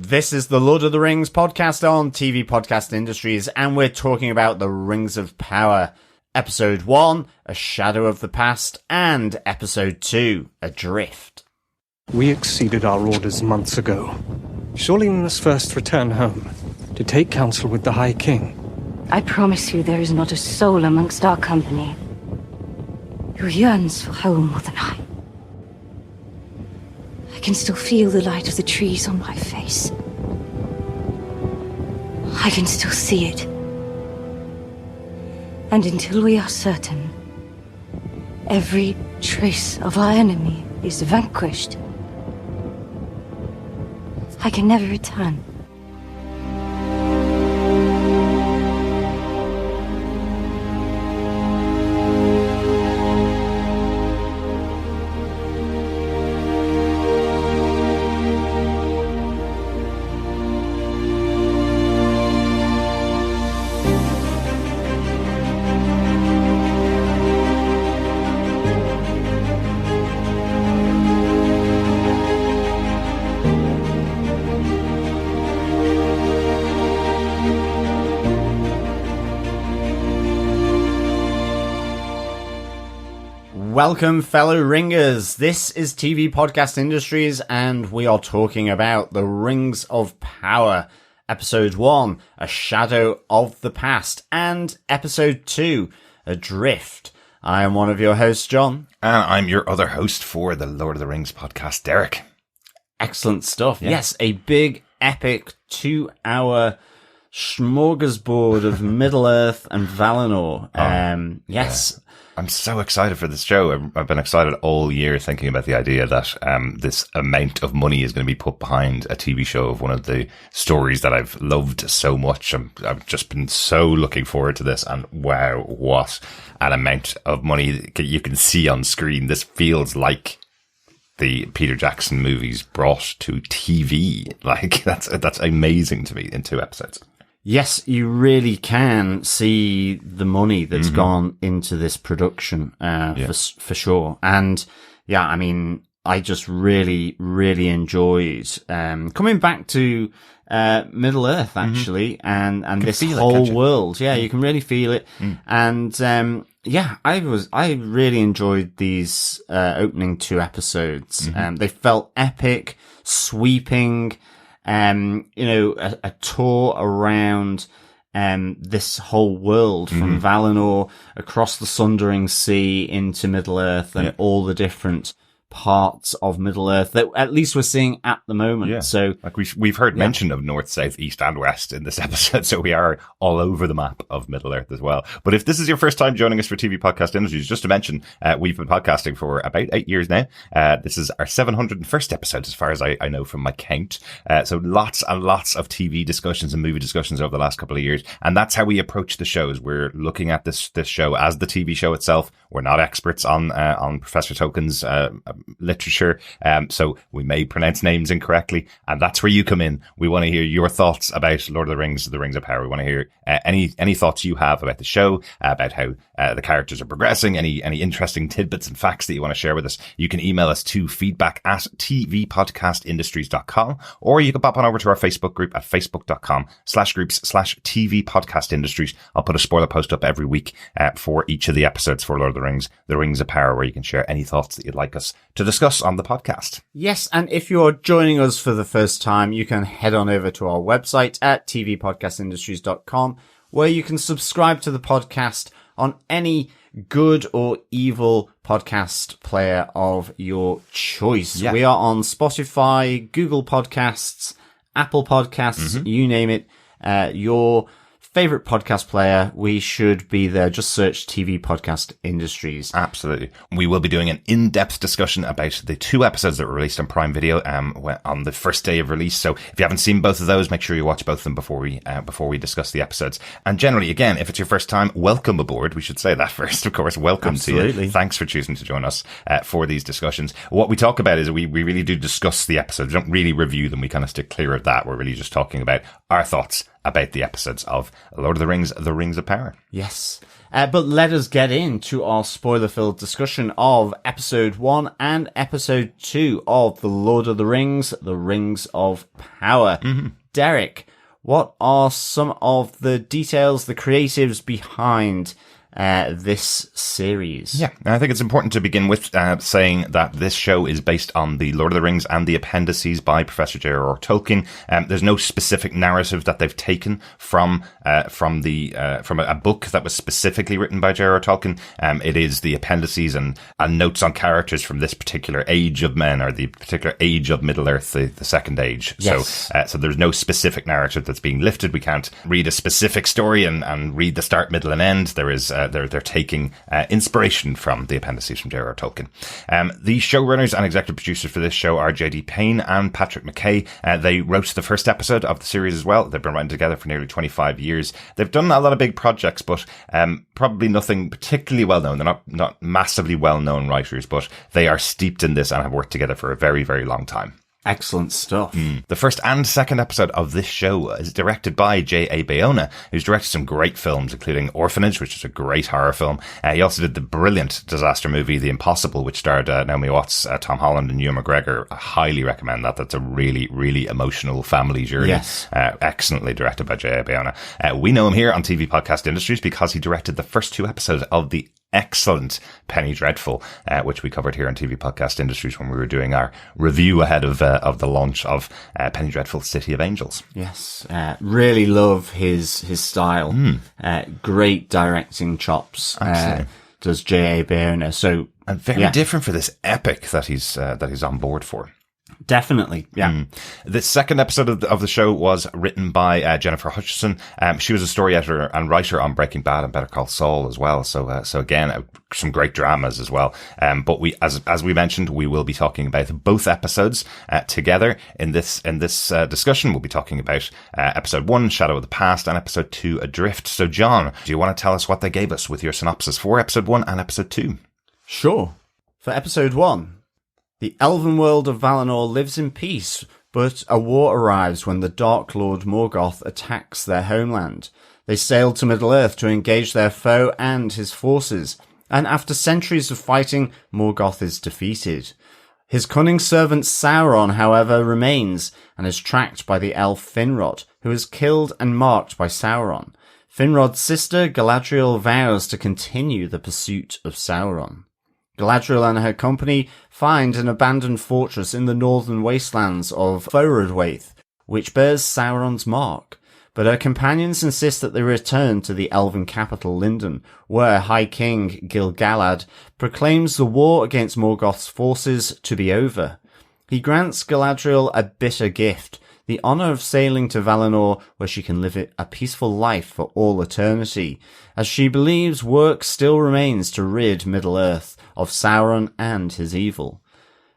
This is the Lord of the Rings podcast on TV Podcast Industries, and we're talking about the Rings of Power. Episode 1, A Shadow of the Past, and Episode 2, Adrift. We exceeded our orders months ago. Surely we must first return home, to take counsel with the High-king. I promise you there is not a soul amongst our company who yearns for home more than I. I can still feel the light of the trees on my face. I can still see it. And until we are certain, every trace of our enemy is vanquished, I can never return. Welcome, fellow ringers. This is TV Podcast Industries, and we are talking about the Rings of Power. Episode 1, A Shadow of the Past, and Episode 2, Adrift. I am one of your hosts, John. And I'm your other host for the Lord of the Rings podcast, Derek. Excellent stuff. Yeah. Yes, a big, epic 2-hour smorgasbord of Middle Earth and Valinor. Yes. Yeah. I'm so excited for this show. I've been excited all year thinking about the idea that this amount of money is going to be put behind a TV show of one of the stories that I've loved so much. I've just been so looking forward to this, and wow, what an amount of money you can see on screen. This feels like the Peter Jackson movies brought to TV. Like, that's amazing to me in 2 episodes. Yes, you really can see the money that's gone into this production, for sure. And yeah, I mean, I just really, really enjoyed, coming back to, Middle Earth, actually, and this whole world. Yeah, you can really feel it. And, I really enjoyed these, opening 2 episodes. They felt epic, sweeping. A tour around this whole world from Valinor across the Sundering Sea into Middle Earth and all the different parts of Middle Earth that at least we're seeing at the moment. Yeah. So like we've heard mention of north, south, east and west in this episode, so we are all over the map of Middle Earth as well. But if this is your first time joining us for TV Podcast Industries, just to mention, we've been podcasting for about 8 years now. This is our 701st episode as far as I know from my count. So lots and lots of TV discussions and movie discussions over the last couple of years, and that's how we approach the shows. We're looking at this show as the TV show itself. We're not experts on Professor Tolkien's literature, so we may pronounce names incorrectly, and that's where you come in. We want to hear your thoughts about Lord of the Rings, the Rings of Power. We want to hear any thoughts you have about the show, about how the characters are progressing, any interesting tidbits and facts that you want to share with us. You can email us to feedback@tvpodcastindustries.com, or you can pop on over to our Facebook group at facebook.com/groups/tvpodcastindustries. I'll put a spoiler post up every week for each of the episodes for Lord of the Rings, the Rings of Power, where you can share any thoughts that you'd like us to discuss on the podcast. Yes, and if you're joining us for the first time, you can head on over to our website at tvpodcastindustries.com, where you can subscribe to the podcast on any good or evil podcast player of your choice. Yeah. We are on Spotify, Google Podcasts, Apple Podcasts, you name it. Your favorite podcast player, we should be there. Just search TV Podcast Industries. Absolutely. We will be doing an in-depth discussion about the 2 episodes that were released on Prime Video on the first day of release. So if you haven't seen both of those, make sure you watch both of them before we discuss the episodes. And generally, again, if it's your first time, welcome aboard. We should say that first, of course. Welcome to you. Thanks for choosing to join us for these discussions. What we talk about is we really do discuss the episodes. We don't really review them. We kind of stick clear of that. We're really just talking about our thoughts about the episodes of Lord of the Rings, The Rings of Power. Yes. But let us get into our spoiler-filled discussion of Episode 1 and Episode 2 of The Lord of the Rings, The Rings of Power. Mm-hmm. Derek, what are some of the details, the creatives behind this series? Yeah, I think it's important to begin with saying that this show is based on the Lord of the Rings and the appendices by Professor J.R.R. Tolkien. There's no specific narrative that they've taken from a book that was specifically written by J.R.R. Tolkien. It is the appendices and notes on characters from this particular age of men, or the particular age of Middle Earth, the Second Age. Yes. So there's no specific narrative that's being lifted. We can't read a specific story and read the start, middle, and end. There is they're taking inspiration from the appendices from J.R.R. Tolkien. The showrunners and executive producers for this show are J.D. Payne and Patrick McKay. They wrote the first episode of the series as well. They've been writing together for nearly 25 years. They've done a lot of big projects, but probably nothing particularly well known. They're not massively well known writers, but they are steeped in this and have worked together for a very, very long time. Excellent stuff. The first and second episode of this show is directed by J.A. Bayona, who's directed some great films, including Orphanage, which is a great horror film. He also did the brilliant disaster movie The Impossible, which starred Naomi Watts, Tom Holland, and Ewan McGregor. I highly recommend that. That's a really, really emotional family journey. Yes. Excellently directed by J.A. Bayona. We know him here on TV Podcast Industries because he directed the first two episodes of the excellent Penny Dreadful, which we covered here on TV Podcast Industries when we were doing our review ahead of the launch of Penny Dreadful City of Angels. Yes, really love his style. Great directing chops. Does J.A. Bayona. And very different for this epic that he's on board for. Definitely, yeah. The second episode of the show was written by Gennifer Hutchison. She was a story editor and writer on Breaking Bad and Better Call Saul as well. So again, some great dramas as well. But as we mentioned, we will be talking about both episodes together in this discussion. We'll be talking about episode 1, Shadow of the Past, and episode 2, Adrift. So, John, do you want to tell us what they gave us with your synopsis for episode 1 and episode 2? Sure. For episode 1. The elven world of Valinor lives in peace, but a war arrives when the Dark Lord Morgoth attacks their homeland. They sail to Middle Earth to engage their foe and his forces, and after centuries of fighting, Morgoth is defeated. His cunning servant Sauron, however, remains, and is tracked by the elf Finrod, who is killed and marked by Sauron. Finrod's sister Galadriel vows to continue the pursuit of Sauron. Galadriel and her company find an abandoned fortress in the northern wastelands of Forodwaith, which bears Sauron's mark. But her companions insist that they return to the elven capital Lindon, where High-king Gil-galad proclaims the war against Morgoth's forces to be over. He grants Galadriel a bitter gift, the honour of sailing to Valinor, where she can live a peaceful life for all eternity, as she believes work still remains to rid Middle-earth of Sauron and his evil.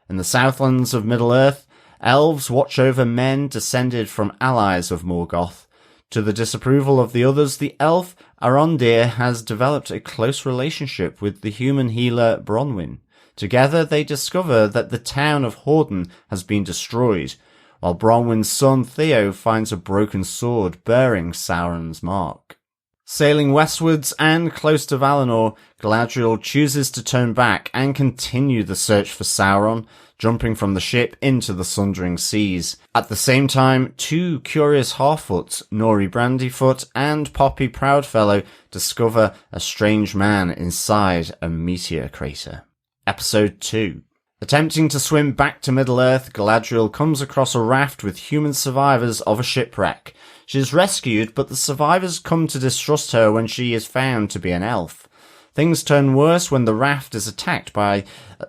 In the southlands of Middle-earth, elves watch over men descended from allies of Morgoth. To the disapproval of the others, the elf Arondir has developed a close relationship with the human healer Bronwyn. Together they discover that the town of Horden has been destroyed, while Bronwyn's son Theo finds a broken sword bearing Sauron's mark. Sailing westwards and close to Valinor, Galadriel chooses to turn back and continue the search for Sauron, jumping from the ship into the sundering seas. At the same time, two curious Harfoots, Nori Brandyfoot and Poppy Proudfellow, discover a strange man inside a meteor crater. Episode 2. Attempting to swim back to Middle-earth, Galadriel comes across a raft with human survivors of a shipwreck. She is rescued, but the survivors come to distrust her when she is found to be an elf. Things turn worse when the raft is attacked by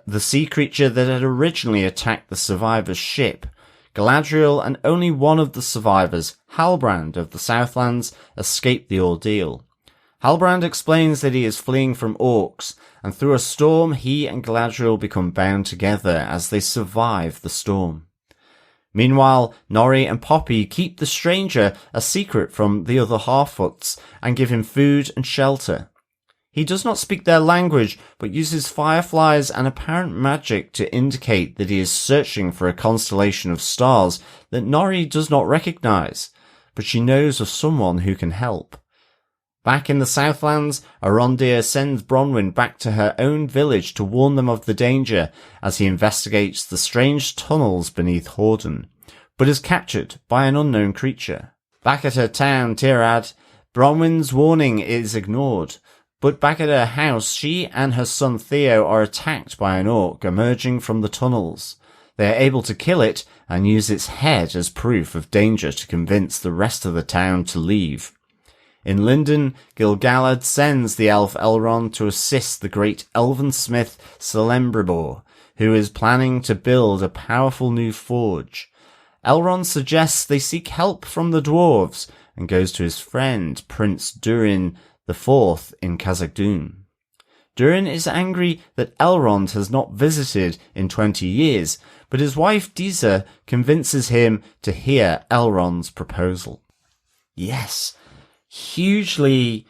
the sea creature that had originally attacked the survivors' ship. Galadriel and only one of the survivors, Halbrand of the Southlands, escape the ordeal. Halbrand explains that he is fleeing from orcs, and through a storm he and Galadriel become bound together as they survive the storm. Meanwhile, Nori and Poppy keep the stranger a secret from the other Harfoots and give him food and shelter. He does not speak their language, but uses fireflies and apparent magic to indicate that he is searching for a constellation of stars that Nori does not recognize. but she knows of someone who can help. Back in the Southlands, Arondir sends Bronwyn back to her own village to warn them of the danger as he investigates the strange tunnels beneath Horden, but is captured by an unknown creature. Back at her town, Tirad, Bronwyn's warning is ignored, but back at her house, she and her son Theo are attacked by an orc emerging from the tunnels. They are able to kill it and use its head as proof of danger to convince the rest of the town to leave. In Lindon, Gil-galad sends the elf Elrond to assist the great elven smith Celebrimbor, who is planning to build a powerful new forge. Elrond suggests they seek help from the dwarves and goes to his friend Prince Durin IV in Khazad-dûm. Durin is angry that Elrond has not visited in 20 years, but his wife Disa convinces him to hear Elrond's proposal. Yes, hugely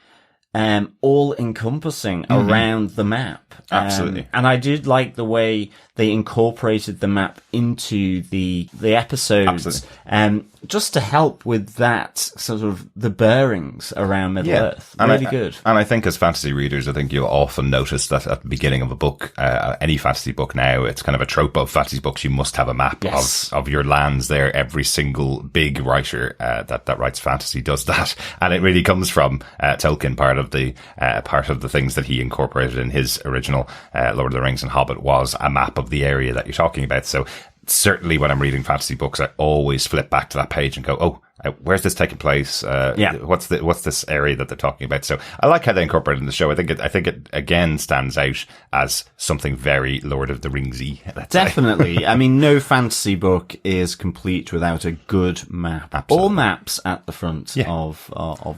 all-encompassing around the map. Absolutely. And I did like the way they incorporated the map into the episodes. Just to help with that sort of the bearings around Middle Earth. Really good. And I think as fantasy readers, I think you'll often notice that at the beginning of a book, any fantasy book now, it's kind of a trope of fantasy books. You must have a map of your lands there. Every single big writer that writes fantasy does that. And it really comes from Tolkien. Part of the things that he incorporated in his original Lord of the Rings and Hobbit was a map of the area that you're talking about. So certainly when I'm reading fantasy books, I always flip back to that page and go, oh, where's this taking place? What's this area that they're talking about? So I like how they incorporate it in the show. I think it again stands out as something very Lord of the Ringsy. Definitely. I mean, no fantasy book is complete without a good map. Absolutely. All maps at the front of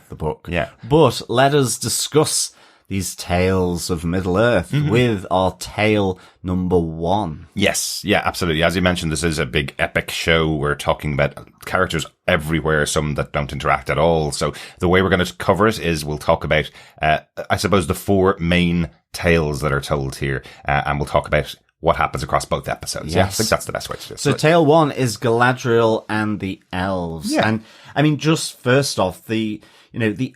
the book. Yeah. But let us discuss these tales of Middle Earth with our tale number 1. Yes, yeah, absolutely. As you mentioned, this is a big epic show. We're talking about characters everywhere, some that don't interact at all. So the way we're going to cover it is we'll talk about, I suppose, the 4 main tales that are told here, and we'll talk about what happens across both episodes. Yes. Yeah, I think that's the best way to do it. So tale 1 is Galadriel and the elves. Yeah. And I mean, just first off, the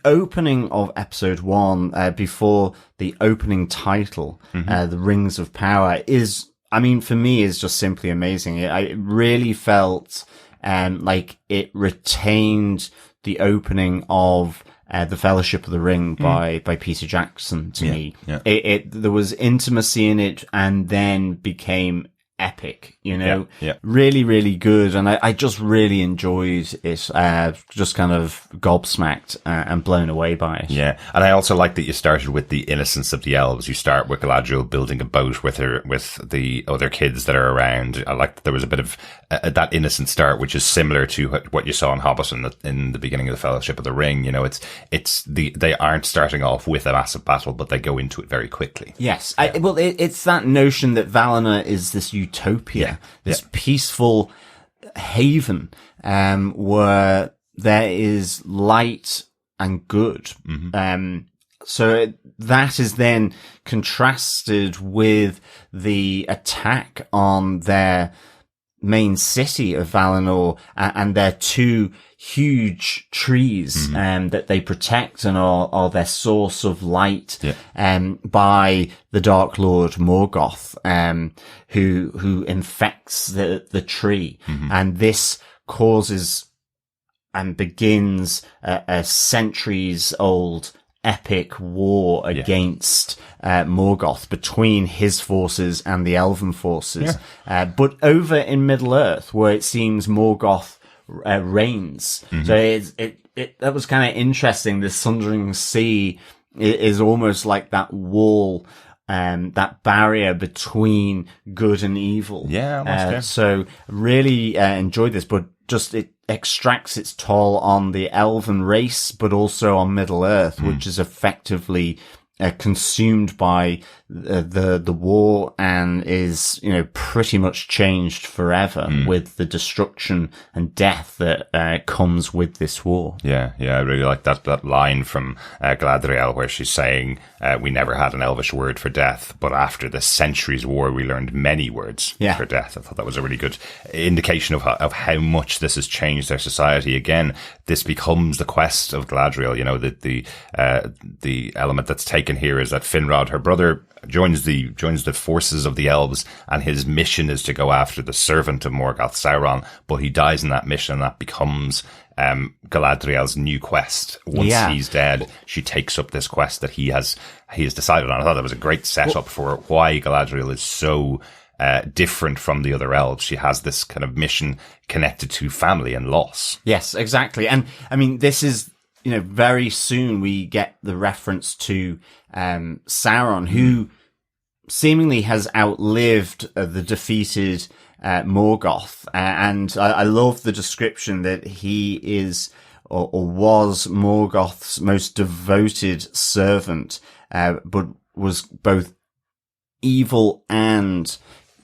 opening of episode 1, before the opening title, The Rings of Power is, I mean, for me is just simply amazing. It really felt, like it retained the opening of The Fellowship of the Ring by Peter Jackson to me. Yeah. There was intimacy in it and then became epic, really, really good. And I just really enjoyed it, just kind of gobsmacked and blown away by it. Yeah. And I also like that you started with the innocence of the elves. You start with Galadriel building a boat with the other kids that are around. I like that there was a bit of that innocent start, which is similar to what you saw in Hobbit in the beginning of the Fellowship of the Ring. They aren't starting off with a massive battle, but they go into it very quickly. Yes. It's that notion that Valinor is this utopia, this peaceful haven, where there is light and good. So that is then contrasted with the attack on their main city of Valinor and their 2 huge trees that they protect and are their source of light by the Dark Lord Morgoth, who infects the tree. And this causes and begins a centuries old epic war against Morgoth between his forces and the Elven forces. But over in Middle Earth, where it seems Morgoth reigns. So that was kind of interesting. The Sundering Sea is almost like that wall, that barrier between good and evil. So really enjoyed this, but just it extracts its toll on the Elven race, but also on Middle Earth, which is effectively consumed by the war and is, pretty much changed forever with the destruction and death that comes with this war. Yeah, I really like that line from Galadriel where she's saying, we never had an Elvish word for death, but after the centuries war, we learned many words for death. I thought that was a really good indication of how much this has changed their society. Again, this becomes the quest of Galadriel. The element that's taken here is that Finrod, her brother, joins the forces of the elves, and his mission is to go after the servant of Morgoth, Sauron, but he dies in that mission, and that becomes Galadriel's new quest. Once he's dead, she takes up this quest that he has decided on. I thought that was a great setup for why Galadriel is so different from the other elves. She has this kind of mission connected to family and loss. Yes, exactly. And I mean, this is, very soon we get the reference to Sauron, who seemingly has outlived the defeated Morgoth. And I love the description that he is or was Morgoth's most devoted servant, but was both evil and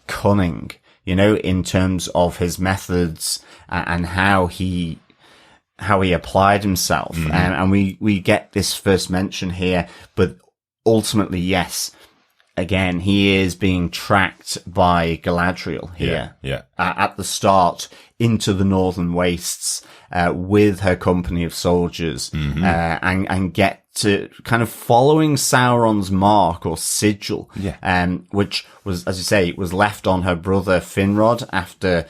cunning, in terms of his methods and how he applied himself. And we get this first mention here, but ultimately, yes, again, he is being tracked by Galadriel here. At the start into the northern wastes, with her company of soldiers, and get to kind of following Sauron's mark or sigil, which was, as you say, was left on her brother Finrod after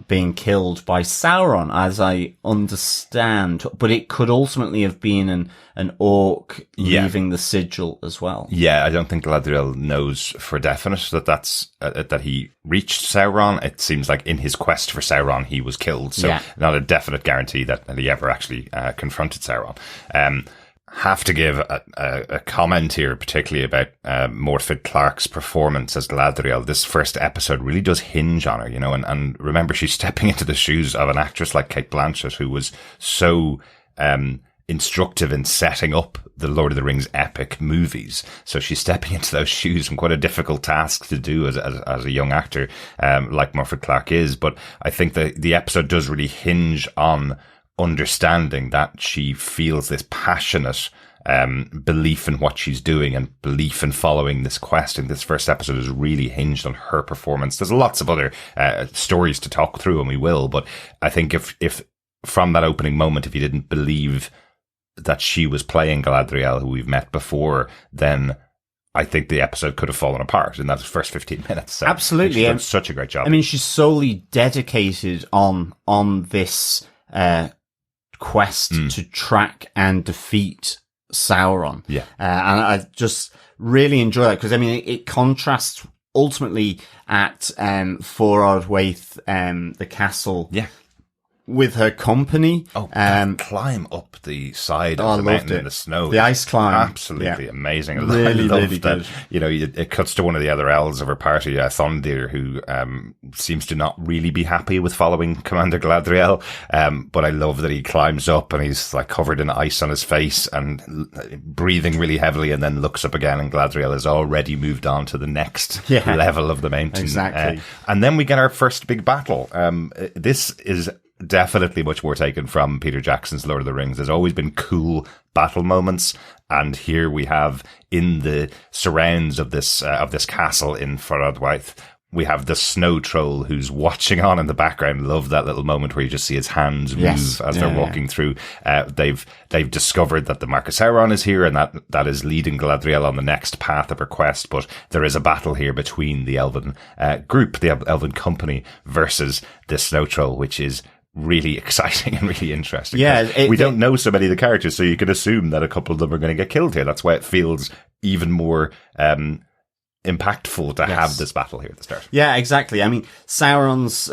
being killed by Sauron, as I understand. But it could ultimately have been an orc leaving the sigil as well. Yeah, I don't think Galadriel knows for definite that he reached Sauron. It seems like in his quest for Sauron, he was killed. So not a definite guarantee that he ever actually confronted Sauron. Have to give a comment here, particularly about Morfydd Clark's performance as Galadriel. This first episode really does hinge on her, and remember, she's stepping into the shoes of an actress like Cate Blanchett, who was so instructive in setting up the Lord of the Rings epic movies. So she's stepping into those shoes, and quite a difficult task to do as a young actor, like Morfydd Clark is. But I think the episode does really hinge on understanding that she feels this passionate belief in what she's doing and belief in following this quest. And this first episode is really hinged on her performance. There's lots of other stories to talk through, and we will, but I think if from that opening moment, if you didn't believe that she was playing Galadriel, who we've met before, then I think the episode could have fallen apart in that first 15 minutes. So absolutely. She's done such a great job. I mean, she's solely dedicated on this quest to track and defeat Sauron. And I just really enjoy that, because I mean, it contrasts ultimately at Forodwaith, the castle, with her company. Climb up the side of the mountain in the snow. The ice climb. Absolutely amazing. Really, I love really that. good. It cuts to one of the other elves of her party, Thondir, who seems to not really be happy with following Commander Galadriel. But I love that he climbs up and he's like covered in ice on his face and breathing really heavily, and then looks up again, and Galadriel has already moved on to the next level of the mountain. Exactly. And then we get our first big battle. This is definitely much more taken from Peter Jackson's Lord of the Rings. There's always been cool battle moments, and here we have, in the surrounds of this castle in Forodwaith, we have the snow troll who's watching on in the background. Love that little moment where you just see his hands move as they're walking through. They've discovered that the Mark of Sauron is here, and that is leading Galadriel on the next path of her quest. But there is a battle here between the Elven group, the Elven company, versus the snow troll, which is really exciting and really interesting. We don't know so many of the characters, so you can assume that a couple of them are going to get killed here. That's why it feels even more impactful to have this battle here at the start. Yeah, exactly. I mean, Sauron's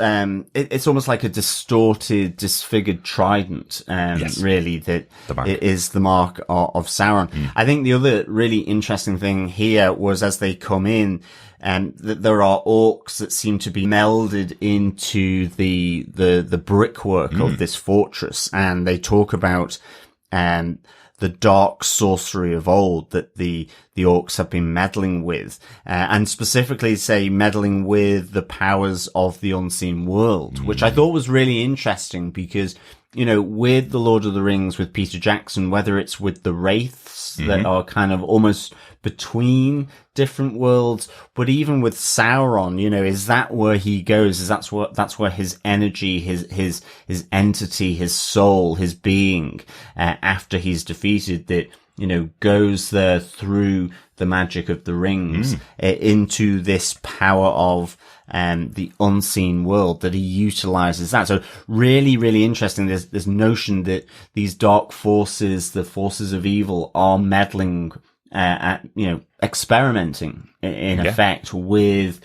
it's almost like a distorted, disfigured trident, really, that it is the mark of Sauron. I think the other really interesting thing here was, as they come in, that there are orcs that seem to be melded into the brickwork of this fortress, and they talk about the dark sorcery of old that the orcs have been meddling with, and specifically say meddling with the powers of the unseen world, which I thought was really interesting because, you know, with the Lord of the Rings, with Peter Jackson, whether it's with the wraiths that are kind of almost between different worlds, but even with Sauron, you know, is that where he goes? That's where his energy, his entity, his soul, his being, after he's defeated, that, you know, goes there through the magic of the rings into this power of the unseen world, that he utilizes that. So really, really interesting. There's this notion that these dark forces, the forces of evil, are meddling, experimenting in effect with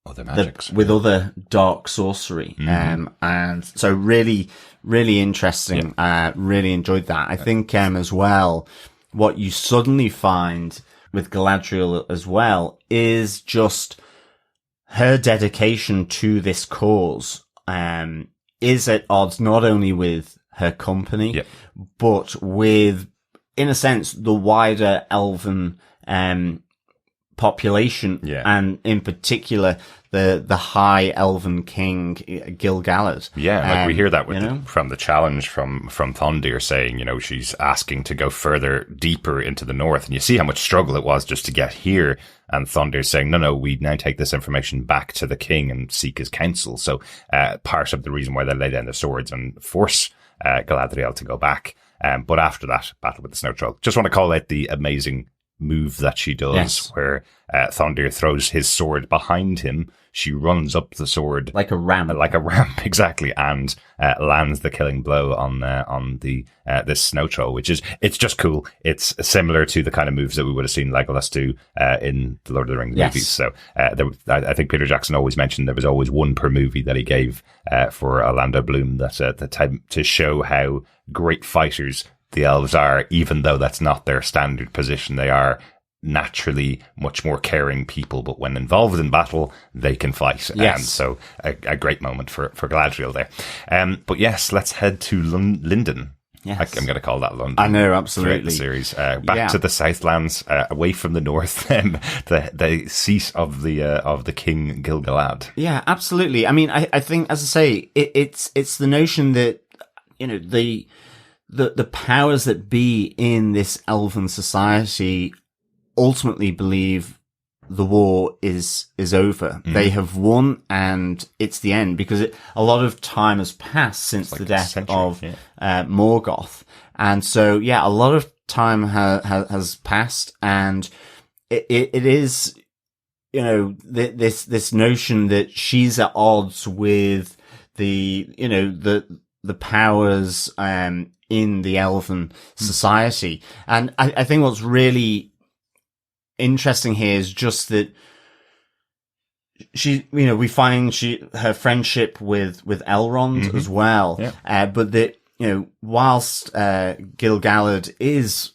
other magics, with other dark sorcery. And so really, really interesting. Really enjoyed that. I think, as well, what you suddenly find with Galadriel as well is just her dedication to this cause, is at odds not only with her company, but with, in a sense, the wider elven population, and in particular the high elven king Gil-galad. Like we hear that with from the challenge from Thondir saying, you know, she's asking to go further, deeper into the north, and you see how much struggle it was just to get here. And Thondir's saying, no, we now take this information back to the king and seek his counsel. So part of the reason why they lay down their swords and force Galadriel to go back. But after that battle with the snow troll, just want to call out the amazing move that she does, where Thondir throws his sword behind him. She runs up the sword like a ram, exactly, and lands the killing blow on the this snow troll, which is, it's just cool. It's similar to the kind of moves that we would have seen Legolas do in the Lord of the Rings movies. So I think Peter Jackson always mentioned there was always one per movie that he gave for Orlando Bloom, that the time to show how great fighters the elves are, even though that's not their standard position. They are naturally much more caring people, but when involved in battle, they can fight. And so a great moment for Galadriel there. But yes, let's head to Lindon. Yes. I'm going to call that London. I know, absolutely. The series. Back to the Southlands, away from the north, the seat of the King Gil-galad. Yeah, absolutely. I mean, I think, as I say, it's the notion that, you know, the powers that be in this elven society ultimately believe the war is over. They have won, and it's the end, because a lot of time has passed since the death of Morgoth. And so, a lot of time has passed, and it is, you know, this notion that she's at odds with the powers, in the elven society. And I think what's really interesting here is just that she, you know, we find her friendship with Elrond as well. But that, you know, whilst Gil-galad is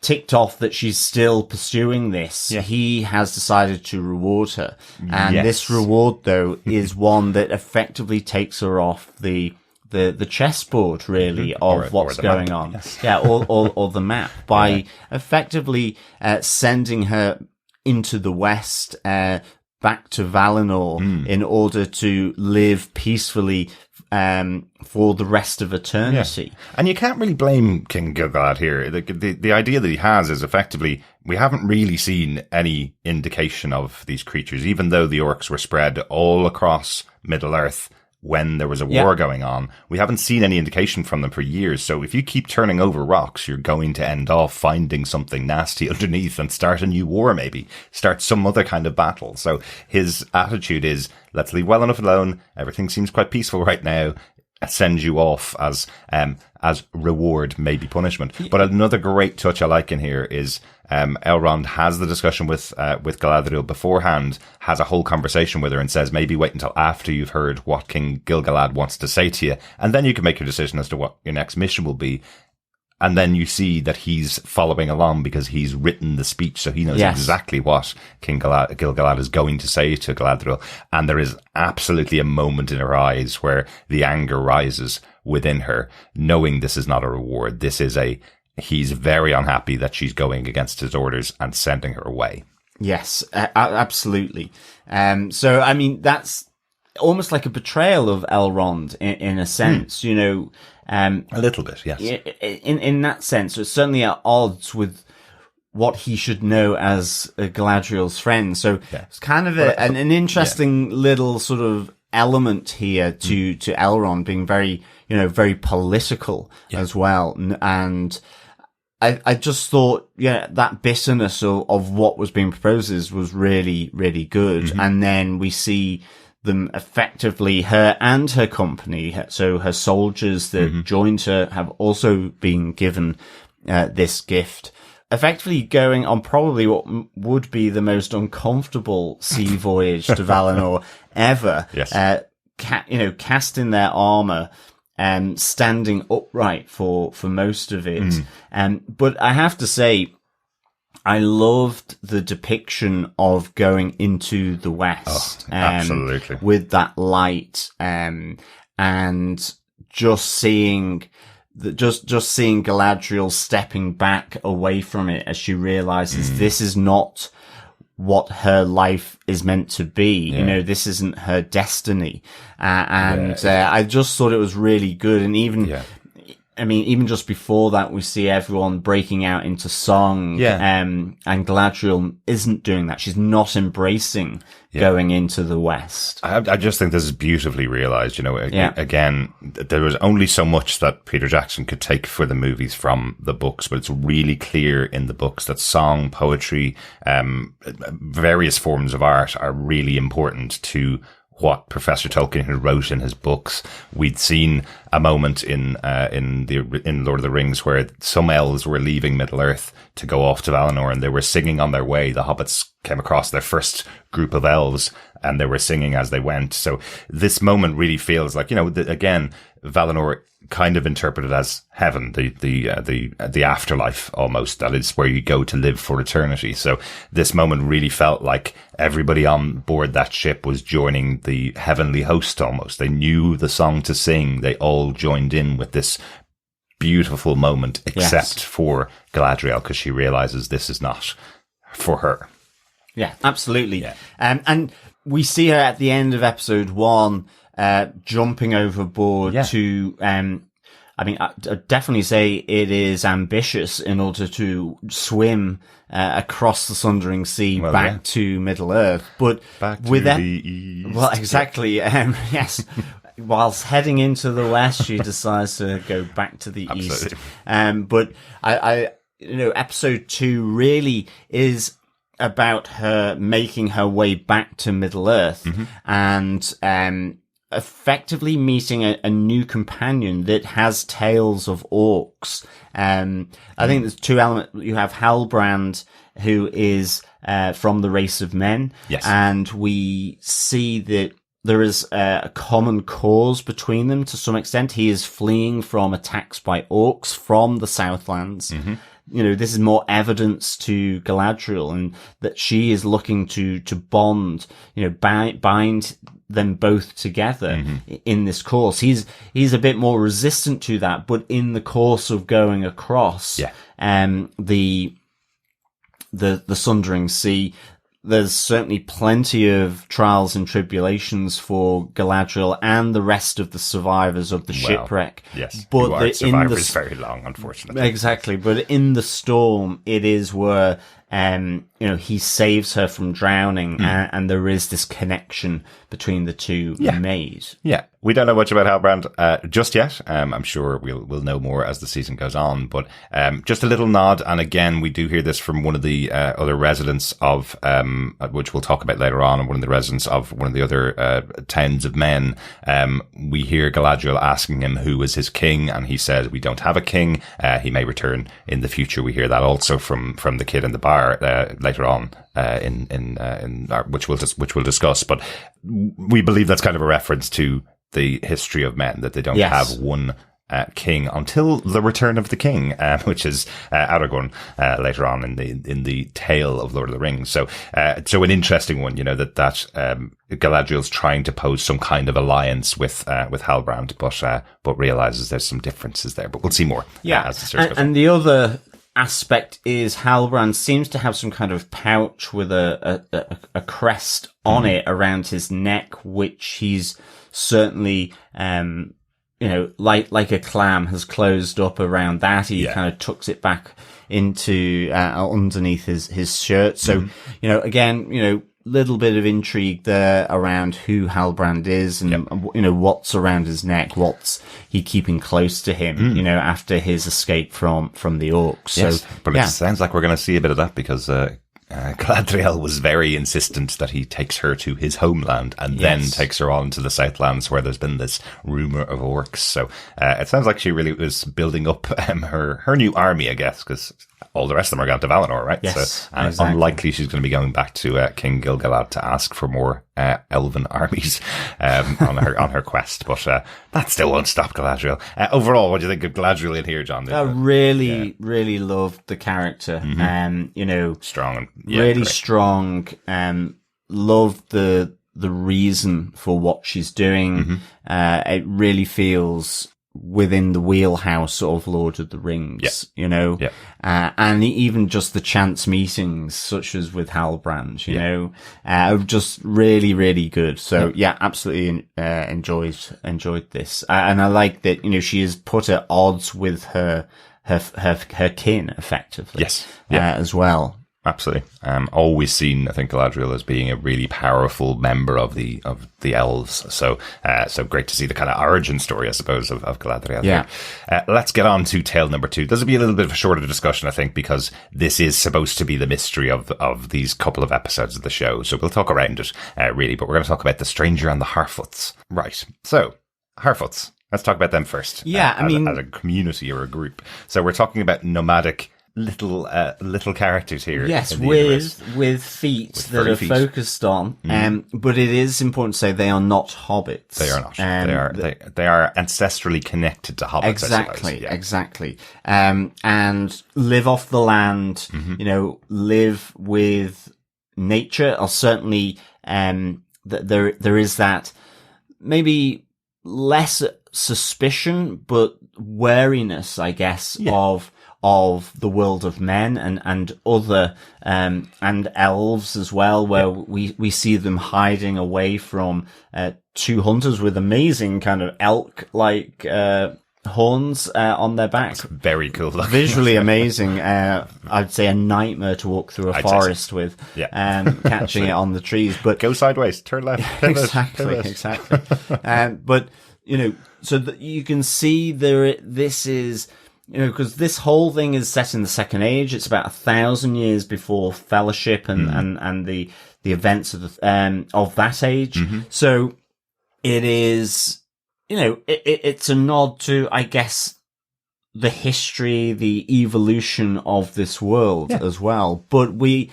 ticked off that she's still pursuing this, he has decided to reward her. And this reward, though, is one that effectively takes her off the chessboard, really, of what's going on. Or the map, by effectively sending her into the west, back to Valinor, in order to live peacefully for the rest of eternity. And you can't really blame King Gil-galad here. The idea that he has is effectively, we haven't really seen any indication of these creatures, even though the orcs were spread all across Middle Earth when there was a war going on. We haven't seen any indication from them for years. So if you keep turning over rocks, you're going to end off finding something nasty underneath and start a new war, maybe start some other kind of battle. So his attitude is, let's leave well enough alone. Everything seems quite peaceful right now. Send you off as reward, maybe punishment. But another great touch I like in here is Elrond has the discussion with Galadriel beforehand, has a whole conversation with her and says, maybe wait until after you've heard what King Gil-galad wants to say to you, and then you can make your decision as to what your next mission will be. And then you see that he's following along because he's written the speech, so he knows exactly what King Gil-galad is going to say to Galadriel. And there is absolutely a moment in her eyes where the anger rises within her, knowing this is not a reward. This is a he's very unhappy that she's going against his orders and sending her away. Yes, absolutely. So, I mean, that's almost like a betrayal of Elrond in a sense, you know. A little bit, yes. In that sense, it's certainly at odds with what he should know as Galadriel's friend. So it's kind of an interesting little sort of element here to Elrond being very, you know, very political as well. And I just thought, that bitterness of what was being proposed was really, really good. And then we see them effectively, her and her company, so her soldiers that joined her have also been given this gift, effectively going on probably what would be the most uncomfortable sea voyage to Valinor ever. Yes. Casting their armor and standing upright for most of it. But I have to say, I loved the depiction of going into the West. Absolutely. With that light, and just seeing Galadriel stepping back away from it as she realizes this is not what her life is meant to be. You know, this isn't her destiny. I just thought it was really good. And even, I mean, even just before that, we see everyone breaking out into song. And Galadriel isn't doing that. She's not embracing going into the West. I just think this is beautifully realized. You know, again, there was only so much that Peter Jackson could take for the movies from the books, but it's really clear in the books that song, poetry, various forms of art are really important to what Professor Tolkien had wrote in his books. We'd seen a moment in Lord of the Rings where some elves were leaving Middle Earth to go off to Valinor, and they were singing on their way. The hobbits came across their first group of elves, and they were singing as they went. So this moment really feels like, you know, again, Valinor kind of interpreted as heaven, the afterlife almost. That is where you go to live for eternity. So this moment really felt like everybody on board that ship was joining the heavenly host almost. They knew the song to sing. They all joined in with this beautiful moment, except for Galadriel, because she realizes this is not for her. Yeah, absolutely. Yeah. And we see her at the end of episode 1, jumping overboard to, I mean, I'd definitely say it is ambitious in order to swim across the Sundering Sea back to Middle Earth, but back to with the east. Well, exactly. Yes. Whilst heading into the west, she decides to go back to the east. But I, you know, episode 2 really is about her making her way back to Middle Earth and effectively meeting a new companion that has tales of orcs. I think there's two elements. You have Halbrand, who is from the race of men, and we see that there is a common cause between them to some extent. He is fleeing from attacks by orcs from the Southlands. You know, this is more evidence to Galadriel, and that she is looking to bond, you know, bind them both together in this course. He's a bit more resistant to that, but in the course of going across the Sundering Sea, there's certainly plenty of trials and tribulations for Galadriel and the rest of the survivors of the shipwreck. Yes, but survivors very long, unfortunately. Exactly, but in the storm, it is where you know, he saves her from drowning, and there is this connection between the two made. Yeah. We don't know much about Halbrand just yet. I'm sure we'll know more as the season goes on, but just a little nod. And again, we do hear this from one of the other residents of, which we'll talk about later on, and one of the residents of one of the other towns of men. We hear Galadriel asking him who is his king, and he says, "We don't have a king. He may return in the future." We hear that also from the kid in the bar later on. Which we'll discuss, but we believe that's kind of a reference to the history of men, that they don't have one king until the return of the king, which is Aragorn later on in the tale of Lord of the Rings. So an interesting one, that Galadriel's trying to pose some kind of alliance with Halbrand, but realizes there's some differences there. But we'll see more. As the search goes on. And the other aspect is Halbrand seems to have some kind of pouch with a crest on it around his neck, which he's certainly like a clam has closed up around that. He kind of tucks it back into underneath his shirt. So again, little bit of intrigue there around who Halbrand is and what's around his neck, what's he keeping close to him, after his escape from the orcs. Yes, so, but it sounds like we're going to see a bit of that because Galadriel was very insistent that he takes her to his homeland and then takes her on to the Southlands where there's been this rumor of orcs. So it sounds like she really was building up her new army, I guess, because all the rest of them are gone to Valinor, right? Yes, so it's exactly. unlikely she's going to be going back to King Gil-galad to ask for more elven armies on her quest. But that still won't stop Galadriel. Overall, what do you think of Galadriel in here, John? I really loved the character. Strong and really great. strong. Loved the reason for what she's doing. It really feels within the wheelhouse of Lord of the Rings, and even just the chance meetings, such as with Halbrand, are just really, really good. So absolutely enjoyed this, and I like that she is put at odds with her kin effectively, as well. Absolutely. Always seen, I think, Galadriel as being a really powerful member of the elves. So great to see the kind of origin story, I suppose, of Galadriel. Yeah. Let's get on to tale number 2. This will be a little bit of a shorter discussion, I think, because this is supposed to be the mystery of these couple of episodes of the show. So we'll talk around it, really, but we're going to talk about the Stranger and the Harfoots. Right. So, Harfoots. Let's talk about them first. Yeah, as a community or a group. So we're talking about nomadic little characters here. Yes, with feet that are focused on. But it is important to say they are not hobbits. They are not. They are ancestrally connected to hobbits. Exactly. And live off the land. Live with nature. Or certainly, there is that maybe less suspicion, but wariness, I guess, of the world of men and other, and elves as well, where we see them hiding away from, 2 hunters with amazing kind of elk-like, horns, on their backs. That's very cool looking. Visually amazing. I'd say a nightmare to walk through a forest with, catching it on the trees, but go sideways, turn left. Exactly. But, so that you can see this is, because this whole thing is set in the Second Age. It's about 1,000 years before Fellowship and the events of that age. So it is, it's a nod to, I guess, the history, the evolution of this world as well. But we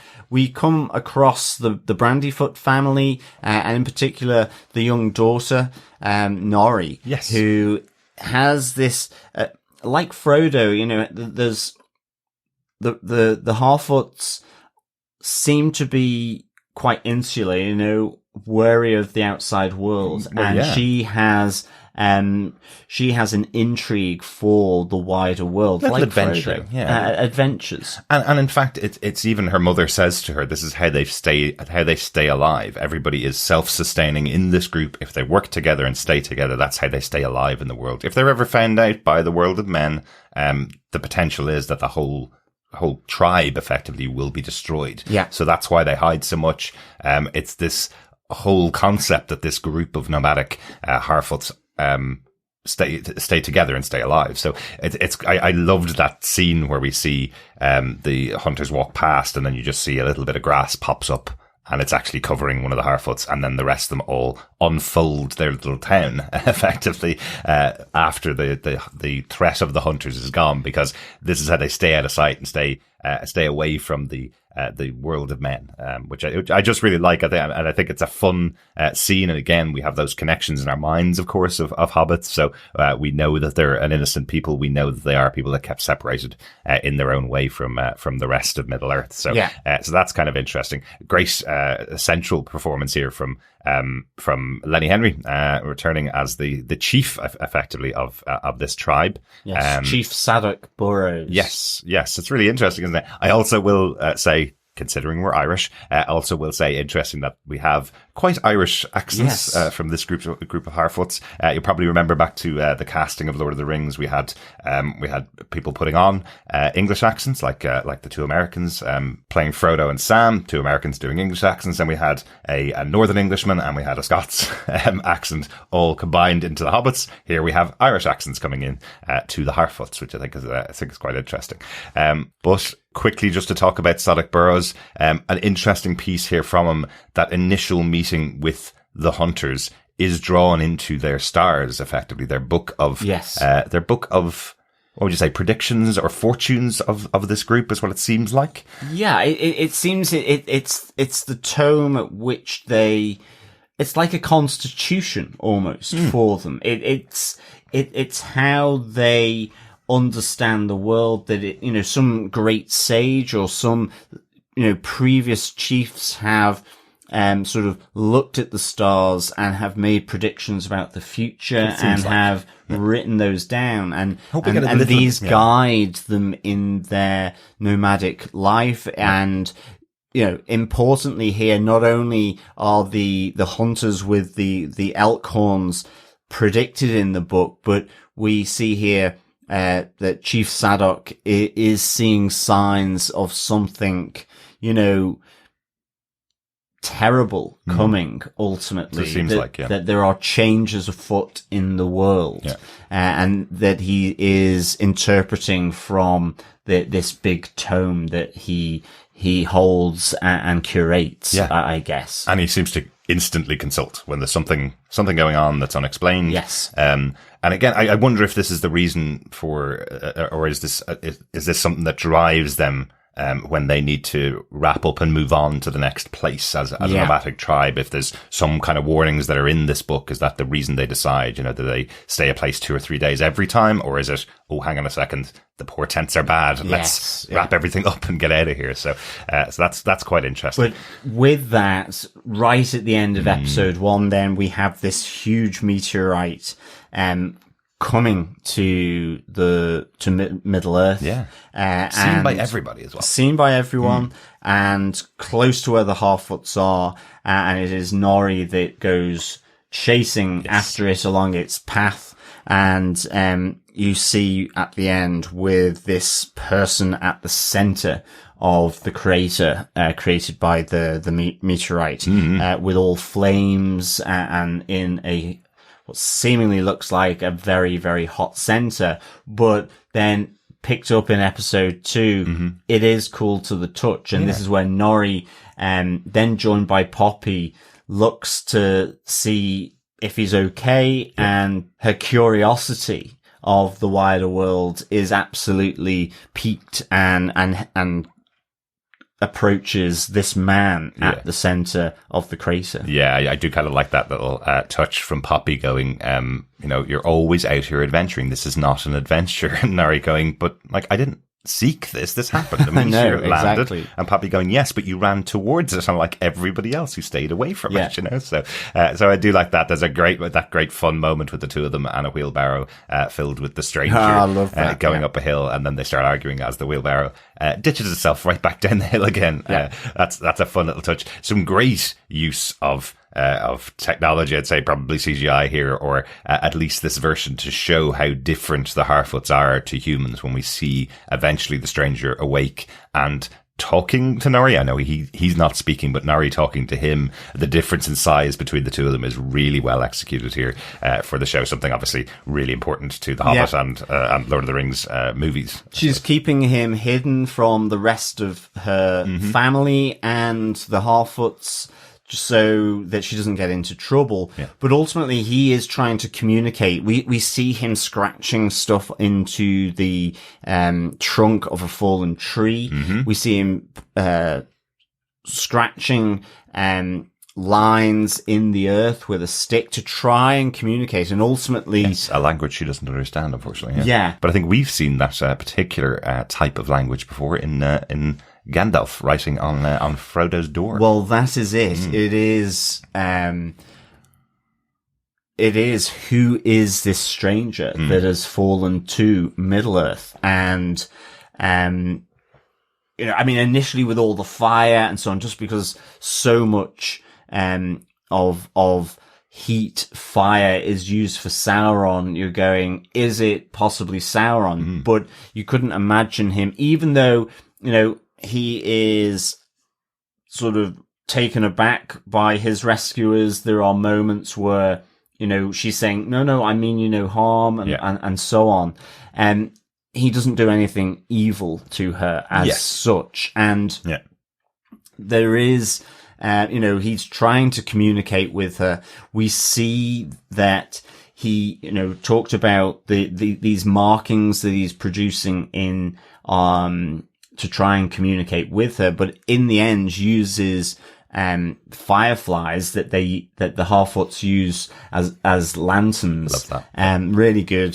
come across the Brandyfoot family, and in particular the young daughter, Nori, who has this, like Frodo, there's the Harfoots seem to be quite insular, wary of the outside world, she has an intrigue for the wider world, little like adventure, Frodo. Adventures, and in fact, it's even her mother says to her, "This is how they stay alive. Everybody is self-sustaining in this group. If they work together and stay together, that's how they stay alive in the world. If they're ever found out by the world of men, the potential is that the whole tribe effectively will be destroyed. So that's why they hide so much. It's this whole concept that this group of nomadic Harfoots stay together and stay alive. So I loved that scene where we see the hunters walk past, and then you just see a little bit of grass pops up, and it's actually covering one of the Harfoots, and then the rest of them all unfold their little town effectively after the threat of the hunters is gone, because this is how they stay out of sight and stay away from the the world of men, which I just really like. And I think it's a fun scene. And again, we have those connections in our minds, of course, of hobbits. So we know that they're an innocent people. We know that they are people that kept separated in their own way from the rest of Middle Earth. So so that's kind of interesting. Great central performance here from Lenny Henry, returning as the chief, effectively, of this tribe. Yes, Chief Sadok Burrows. Yes, it's really interesting, isn't it? I also will say, considering we're Irish, also will say interesting that we have quite Irish accents from this group of Harfoots. You'll probably remember back to the casting of Lord of the Rings. We had people putting on English accents, like the two Americans playing Frodo and Sam, two Americans doing English accents, and we had a Northern Englishman and we had a Scots accent, all combined into the Hobbits. Here we have Irish accents coming in to the Harfoots, which I think is quite interesting. But quickly, just to talk about Sadok Burrows, an interesting piece here from him. That initial meeting with the hunters is drawn into their stars, effectively their book of what would you say, predictions or fortunes of this group is what it seems like. Yeah, it seems it's the tome at which it's like a constitution almost for them. It's how they understand the world, that some great sage or some previous chiefs have sort of looked at the stars and have made predictions about the future and have written those down, and these guide them in their nomadic life. And importantly here, not only are the hunters with the elk horns predicted in the book, but we see here that Chief Sadok is seeing signs of something, terrible coming ultimately. So it seems that there are changes afoot in the world, and that he is interpreting from this big tome that he holds and curates, I guess. And he seems to instantly consult when there's something going on that's unexplained. Yes. And again, I wonder if this is the reason for, or is this something that drives them when they need to wrap up and move on to the next place as a nomadic tribe? If there's some kind of warnings that are in this book, is that the reason they decide, do they stay a place 2 or 3 days every time? Or is it, oh, hang on a second, the portents are bad, let's wrap everything up and get out of here? So that's quite interesting. But with that, right at the end of episode 1, then we have this huge meteorite coming to Middle Earth. Seen by everybody as well. Seen by everyone, and close to where the Harfoots are, and it is Nori that goes chasing after it along its path, and you see at the end with this person at the center of the crater created by the meteorite, with all flames and in what seemingly looks like a very, very hot center, but then picked up in episode 2, it is cool to the touch. And this is where Nori, then joined by Poppy, looks to see if he's okay, and her curiosity of the wider world is absolutely piqued and approaches this man at the center of the crater. Yeah, I do kind of like that little touch from Poppy going, you're always out here adventuring. This is not an adventure. And Nori going, but I didn't seek this. This happened. I mean, landed. Exactly. And Poppy going, yes, but you ran towards it, unlike everybody else who stayed away from it. So I do like that. There's that great fun moment with the two of them and a wheelbarrow filled with the stranger. I love that. Going up a hill, and then they start arguing as the wheelbarrow ditches itself right back down the hill again. That's a fun little touch. Some great use of technology, I'd say probably CGI here, or at least this version, to show how different the Harfoots are to humans when we see eventually the stranger awake and talking to Nori. I know he's not speaking, but Nori talking to him. The difference in size between the two of them is really well executed here for the show. Something obviously really important to The Hobbit and Lord of the Rings movies. She's keeping him hidden from the rest of her family and the Harfoots, just so that she doesn't get into trouble. Yeah. But ultimately, he is trying to communicate. We see him scratching stuff into the trunk of a fallen tree. Mm-hmm. We see him scratching lines in the earth with a stick to try and communicate, and ultimately it's a language she doesn't understand, unfortunately. Yeah. But I think we've seen that particular type of language before in Gandalf writing on Frodo's door. Well, that is it. It is who is this stranger that has fallen to Middle Earth, and initially with all the fire and so on, just because so much of heat, fire is used for Sauron, you're going, is it possibly Sauron? But you couldn't imagine him, even though, he is sort of taken aback by his rescuers. There are moments where, she's saying, no, I mean you no harm, and so on. And he doesn't do anything evil to her as such. And there is, he's trying to communicate with her. We see that he, talked about these markings that he's producing in, to try and communicate with her, but in the end uses fireflies that the Harfoots use as lanterns. Love that. Really good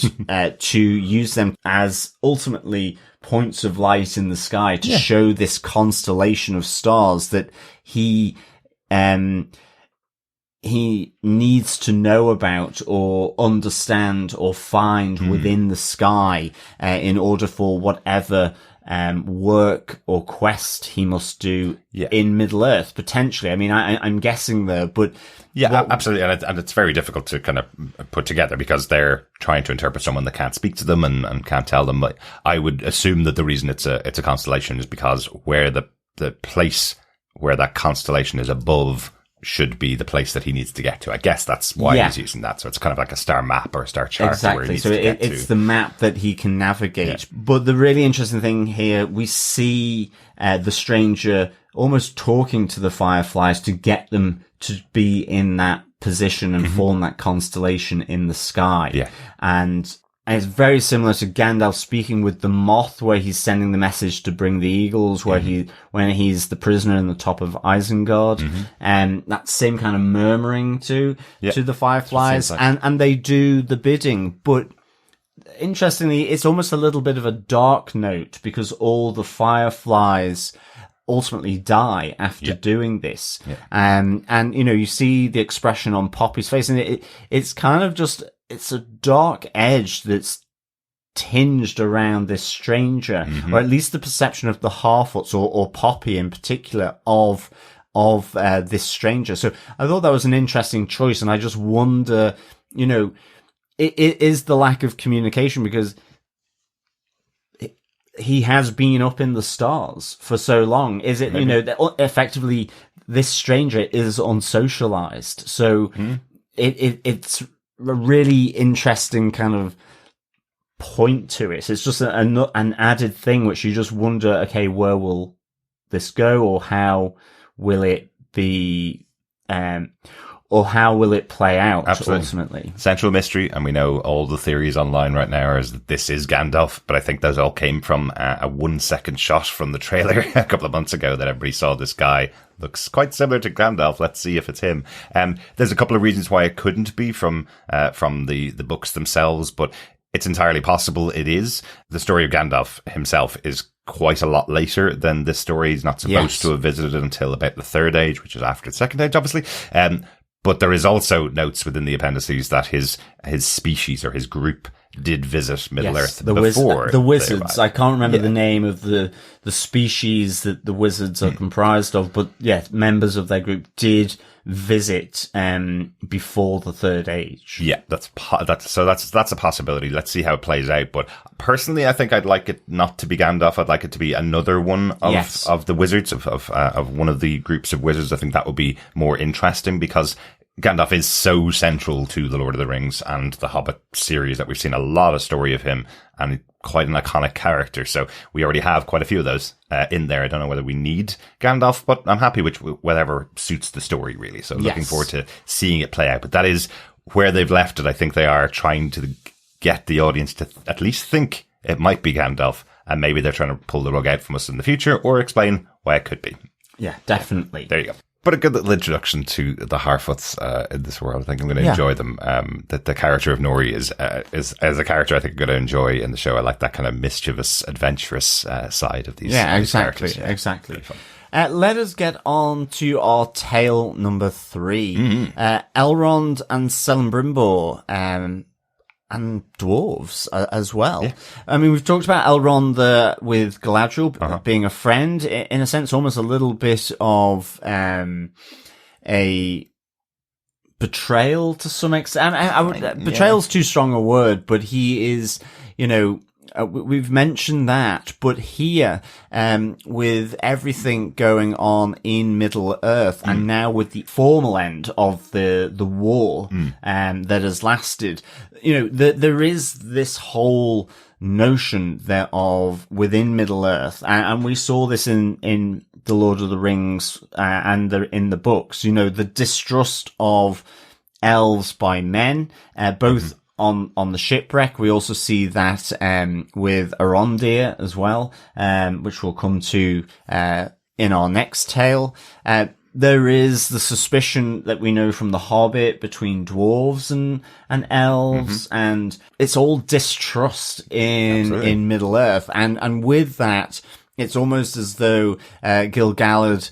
to use them as ultimately points of light in the sky to show this constellation of stars that he needs to know about or understand or find within the sky in order for whatever work or quest he must do in Middle Earth, potentially. I mean, I'm guessing there, but absolutely, and it's very difficult to kind of put together because they're trying to interpret someone that can't speak to them and can't tell them. But I would assume that the reason it's a constellation is because where the place where that constellation is above should be the place that he needs to get to. I guess that's why he's using that. So it's kind of like a star map or a star chart. Exactly. Where he needs so to get it's to. the map that he can navigate. But the really interesting thing here, we see the stranger almost talking to the fireflies to get them to be in that position and form that constellation in the sky. Yeah. And it's very similar to Gandalf speaking with the moth, where he's sending the message to bring the eagles, where when he's the prisoner in the top of Isengard, and that same kind of murmuring to the fireflies, and they do the bidding. But interestingly, it's almost a little bit of a dark note because all the fireflies ultimately die after doing this. And you see the expression on Poppy's face, and it's kind of just, it's a dark edge that's tinged around this stranger, or at least the perception of the Harfoots or Poppy in particular of this stranger. So I thought that was an interesting choice, and I just wonder, it is the lack of communication, because he has been up in the stars for so long. Is it, that effectively this stranger is unsocialized? So it's a really interesting kind of point to it. It's just an added thing which you just wonder, okay, where will this go, or how will it be, or how will it play out ultimately? Central mystery, and we know all the theories online right now is that this is Gandalf, but I think those all came from a 1 second shot from the trailer a couple of months ago that everybody saw this guy. Looks quite similar to Gandalf. Let's see if it's him. There's a couple of reasons why it couldn't be from the books themselves, but it's entirely possible it is. The story of Gandalf himself is quite a lot later than this story. He's not supposed to have visited until about the Third Age, which is after the Second Age, obviously. But there is also notes within the appendices that his species or his group did visit Middle Earth before the wizards. I can't remember the name of the species that the wizards are comprised of, but members of their group did visit before the Third Age. Yeah, that's a possibility. Let's see how it plays out. But personally, I think I'd like it not to be Gandalf. I'd like it to be another one of the wizards of one of the groups of wizards. I think that would be more interesting, because Gandalf is so central to the Lord of the Rings and the Hobbit series that we've seen a lot of story of him, and quite an iconic character. So we already have quite a few of those in there. I don't know whether we need Gandalf, but I'm happy with whatever suits the story, really. So looking forward to seeing it play out. But that is where they've left it. I think they are trying to get the audience to at least think it might be Gandalf, and maybe they're trying to pull the rug out from us in the future or explain why it could be. Yeah, definitely. There you go. But a good little introduction to the Harfoots in this world. I think I'm going to enjoy them. The character of Nori is a character I think I'm going to enjoy in the show. I like that kind of mischievous, adventurous side of these. Yeah, exactly. Yeah, exactly. Let us get on to our tale number 3. Elrond and Celebrimbor, and dwarves as well. Yeah. I mean, we've talked about Elrond with Galadriel being a friend, in a sense, almost a little bit of a betrayal to some extent. Betrayal's too strong a word, but he is, we've mentioned that, but here, with everything going on in Middle Earth, and now with the formal end of the war, that has lasted, there is this whole notion there of within Middle Earth, and we saw this in the Lord of the Rings, and in the books, the distrust of elves by men, both on the shipwreck. We also see that with Arondir as well, which we'll come to in our next tale. There is the suspicion that we know from The Hobbit between dwarves and elves, and it's all distrust in Middle Earth. And with that, it's almost as though Gil-galad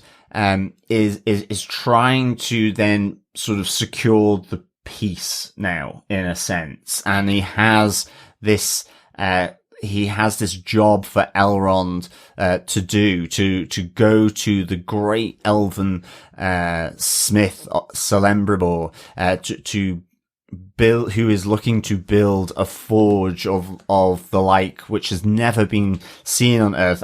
is trying to then sort of secure the peace now, in a sense, and he has this job for Elrond to do, to go to the great elven smith Celebrimbor to build, who is looking to build a forge of the like which has never been seen on Earth,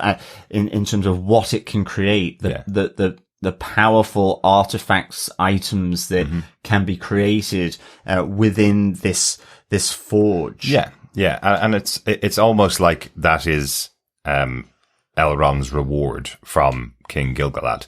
in terms of what it can create, the powerful artifacts, items that can be created within this forge. Yeah, and it's almost like that is Elrond's reward from King Gil-galad.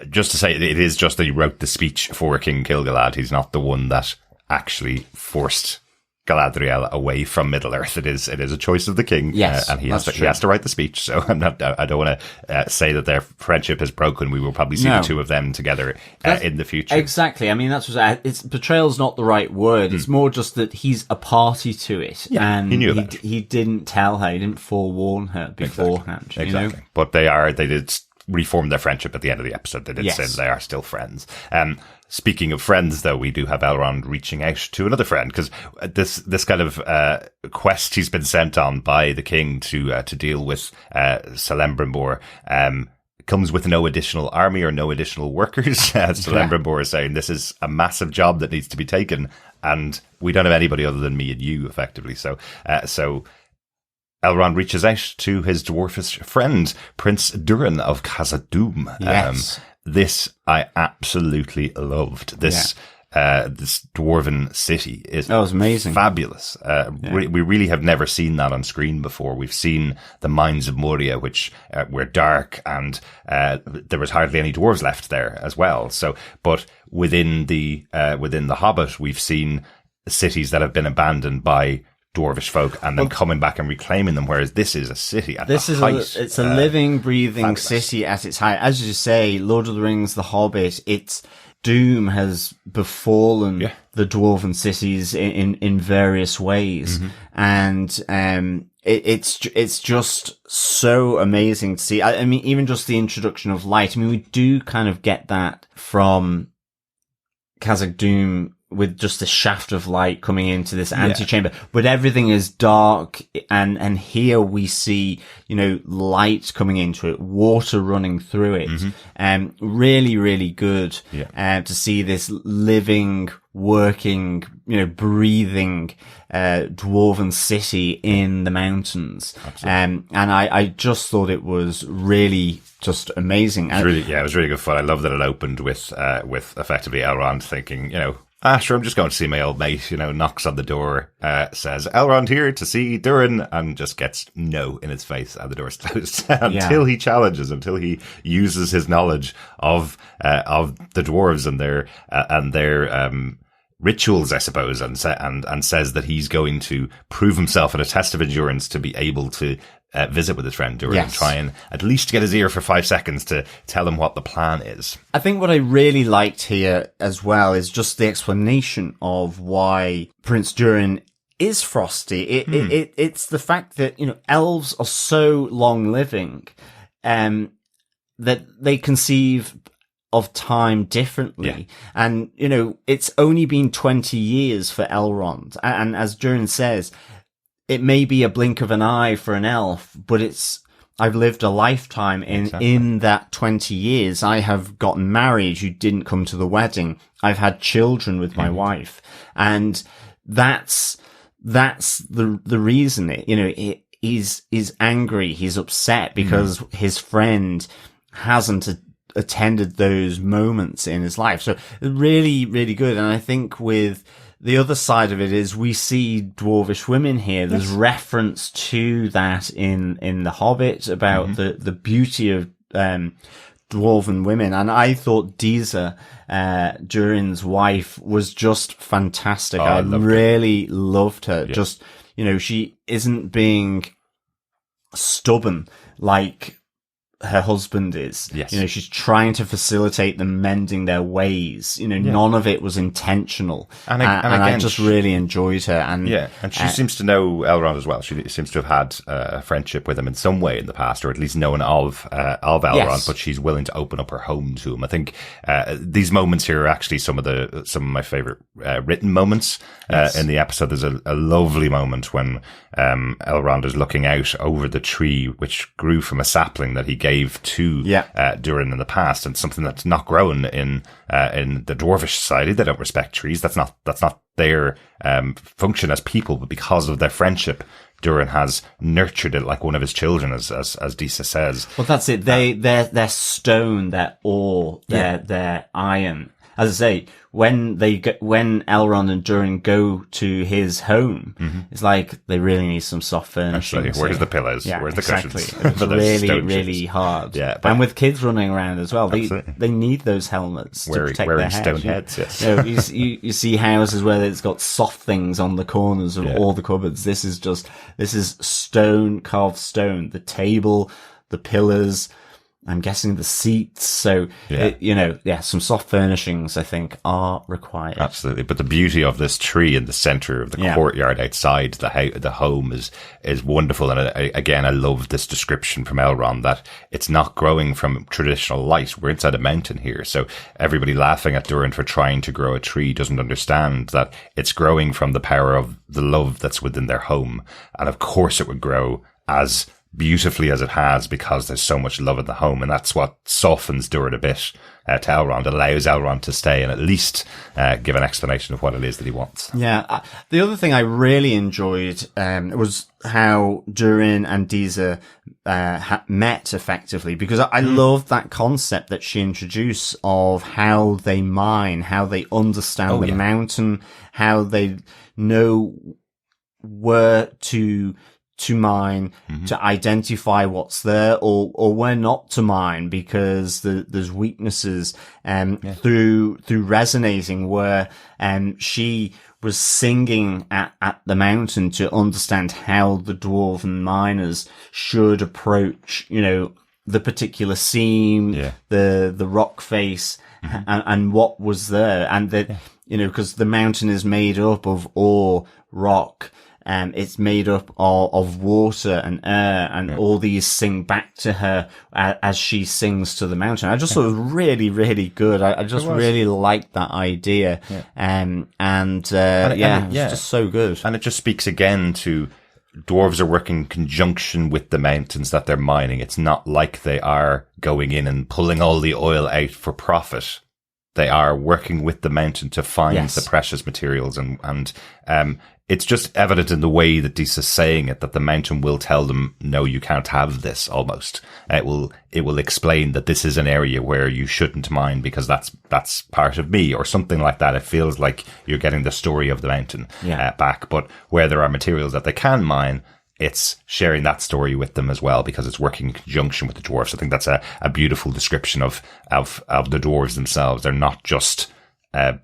Just to say, it is just that he wrote the speech for King Gil-galad. He's not the one that actually forced Galadriel away from Middle Earth. It is a choice of the king, and he has to write the speech. So I don't want to say that their friendship is broken. We will probably see the two of them together in the future. Exactly. I mean, that's what it's betrayal's not the right word. It's more just that he's a party to it, and he knew he didn't tell her. He didn't forewarn her beforehand. Exactly. But they did reform their friendship at the end of the episode. They did say they are still friends. Speaking of friends, though, we do have Elrond reaching out to another friend, because this kind of quest he's been sent on by the king to deal with Celebrimbor comes with no additional army or no additional workers. Celebrimbor is saying this is a massive job that needs to be taken, and we don't have anybody other than me and you, effectively. So Elrond reaches out to his dwarfish friend, Prince Durin of Khazad-dûm. Yes. This I absolutely loved. This dwarven city was amazing, fabulous. We really have never seen that on screen before. We've seen the mines of Moria, which were dark, and there was hardly any dwarves left there as well. So, but within the Hobbit, we've seen cities that have been abandoned by dwarvish folk and then coming back and reclaiming them, whereas this is a city at its height. It's a living, breathing city at its height. As you say, Lord of the Rings, The Hobbit, its doom has befallen the dwarven cities in various ways. And it's just so amazing to see. I mean, even just the introduction of light. I mean, we do kind of get that from Khazad-dûm with just a shaft of light coming into this antechamber, but everything is dark. And here we see, light coming into it, water running through it. Really, really good, to see this living, working, breathing, dwarven city in the mountains. And I just thought it was really just amazing. It was really good fun. I love that it opened with effectively Elrond thinking, sure, I'm just going to see my old mate, knocks on the door, says, Elrond here to see Durin, and just gets no in his face, and the door's closed until he challenges, until he uses his knowledge of the dwarves and their rituals, I suppose, and says that he's going to prove himself in a test of endurance to be able to visit with his friend Durin and try and at least get his ear for 5 seconds to tell him what the plan is. I think what I really liked here as well is just the explanation of why Prince Durin is frosty. It's the fact that, elves are so long living, that they conceive of time differently. And, it's only been 20 years for Elrond. And as Durin says, it may be a blink of an eye for an elf, but I've lived a lifetime in that 20 years. I have gotten married. You didn't come to the wedding. I've had children with my wife. And that's the reason, he's angry. He's upset because his friend hasn't attended those moments in his life. So really, really good. And I think with the other side of it is we see dwarvish women here. There's reference to that in The Hobbit about the beauty of dwarven women. And I thought Disa, Durin's wife, was just fantastic. I really loved her. Yeah. Just, she isn't being stubborn like her husband is. Yes. She's trying to facilitate them mending their ways. None of it was intentional. And again, I just really enjoyed her. And she seems to know Elrond as well. She seems to have had a friendship with him in some way in the past, or at least known of Elrond, but she's willing to open up her home to him. I think these moments here are actually some of my favorite written moments in the episode. There's a lovely moment when Elrond is looking out over the tree which grew from a sapling that he gave to Durin in the past, and something that's not grown in the dwarvish society. They don't respect trees. That's not their function as people, but because of their friendship, Durin has nurtured it like one of his children, as Disa says. Well, that's it. They're stone, they're ore, they're iron. As I say, when Elrond and Durin go to his home, it's like they really need some soft furnishings. Absolutely. Where's the pillows? Where's the cushions? It's really, really hard. Yeah, and with kids running around as well, they need those helmets to protect their heads. Stone heads, yes. You see houses where it's got soft things on the corners of all the cupboards. This is stone, carved stone. The table, the pillars, I'm guessing the seats. So, some soft furnishings, I think, are required. Absolutely. But the beauty of this tree in the center of the courtyard outside the home is wonderful. And again, I love this description from Elrond that it's not growing from traditional light. We're inside a mountain here. So everybody laughing at Durin for trying to grow a tree doesn't understand that it's growing from the power of the love that's within their home. And of course it would grow as beautifully as it has because there's so much love in the home, and that's what softens Durin a bit to Elrond, allows Elrond to stay and at least give an explanation of what it is that he wants. Yeah, the other thing I really enjoyed was how Durin and Disa met effectively, because I love that concept that she introduced of how they mine, how they understand the mountain, how they know where to mine, to identify what's there or where not to mine, because there's weaknesses through resonating, where she was singing at the mountain to understand how the dwarven miners should approach, the particular seam, the rock face, and what was there. And that, because the mountain is made up of ore, rock, it's made up of water and air, and all these sing back to her as she sings to the mountain. I just thought it was really, really good. I just really liked that idea. It was just so good. And it just speaks again to dwarves are working in conjunction with the mountains that they're mining. It's not like they are going in and pulling all the oil out for profit. They are working with the mountain to find the precious materials, and it's just evident in the way that Disa's saying it, that the mountain will tell them, no, you can't have this, almost. It will explain that this is an area where you shouldn't mine because that's part of me, or something like that. It feels like you're getting the story of the mountain back, but where there are materials that they can mine, it's sharing that story with them as well, because it's working in conjunction with the dwarves. I think that's a beautiful description of the dwarves themselves. They're not just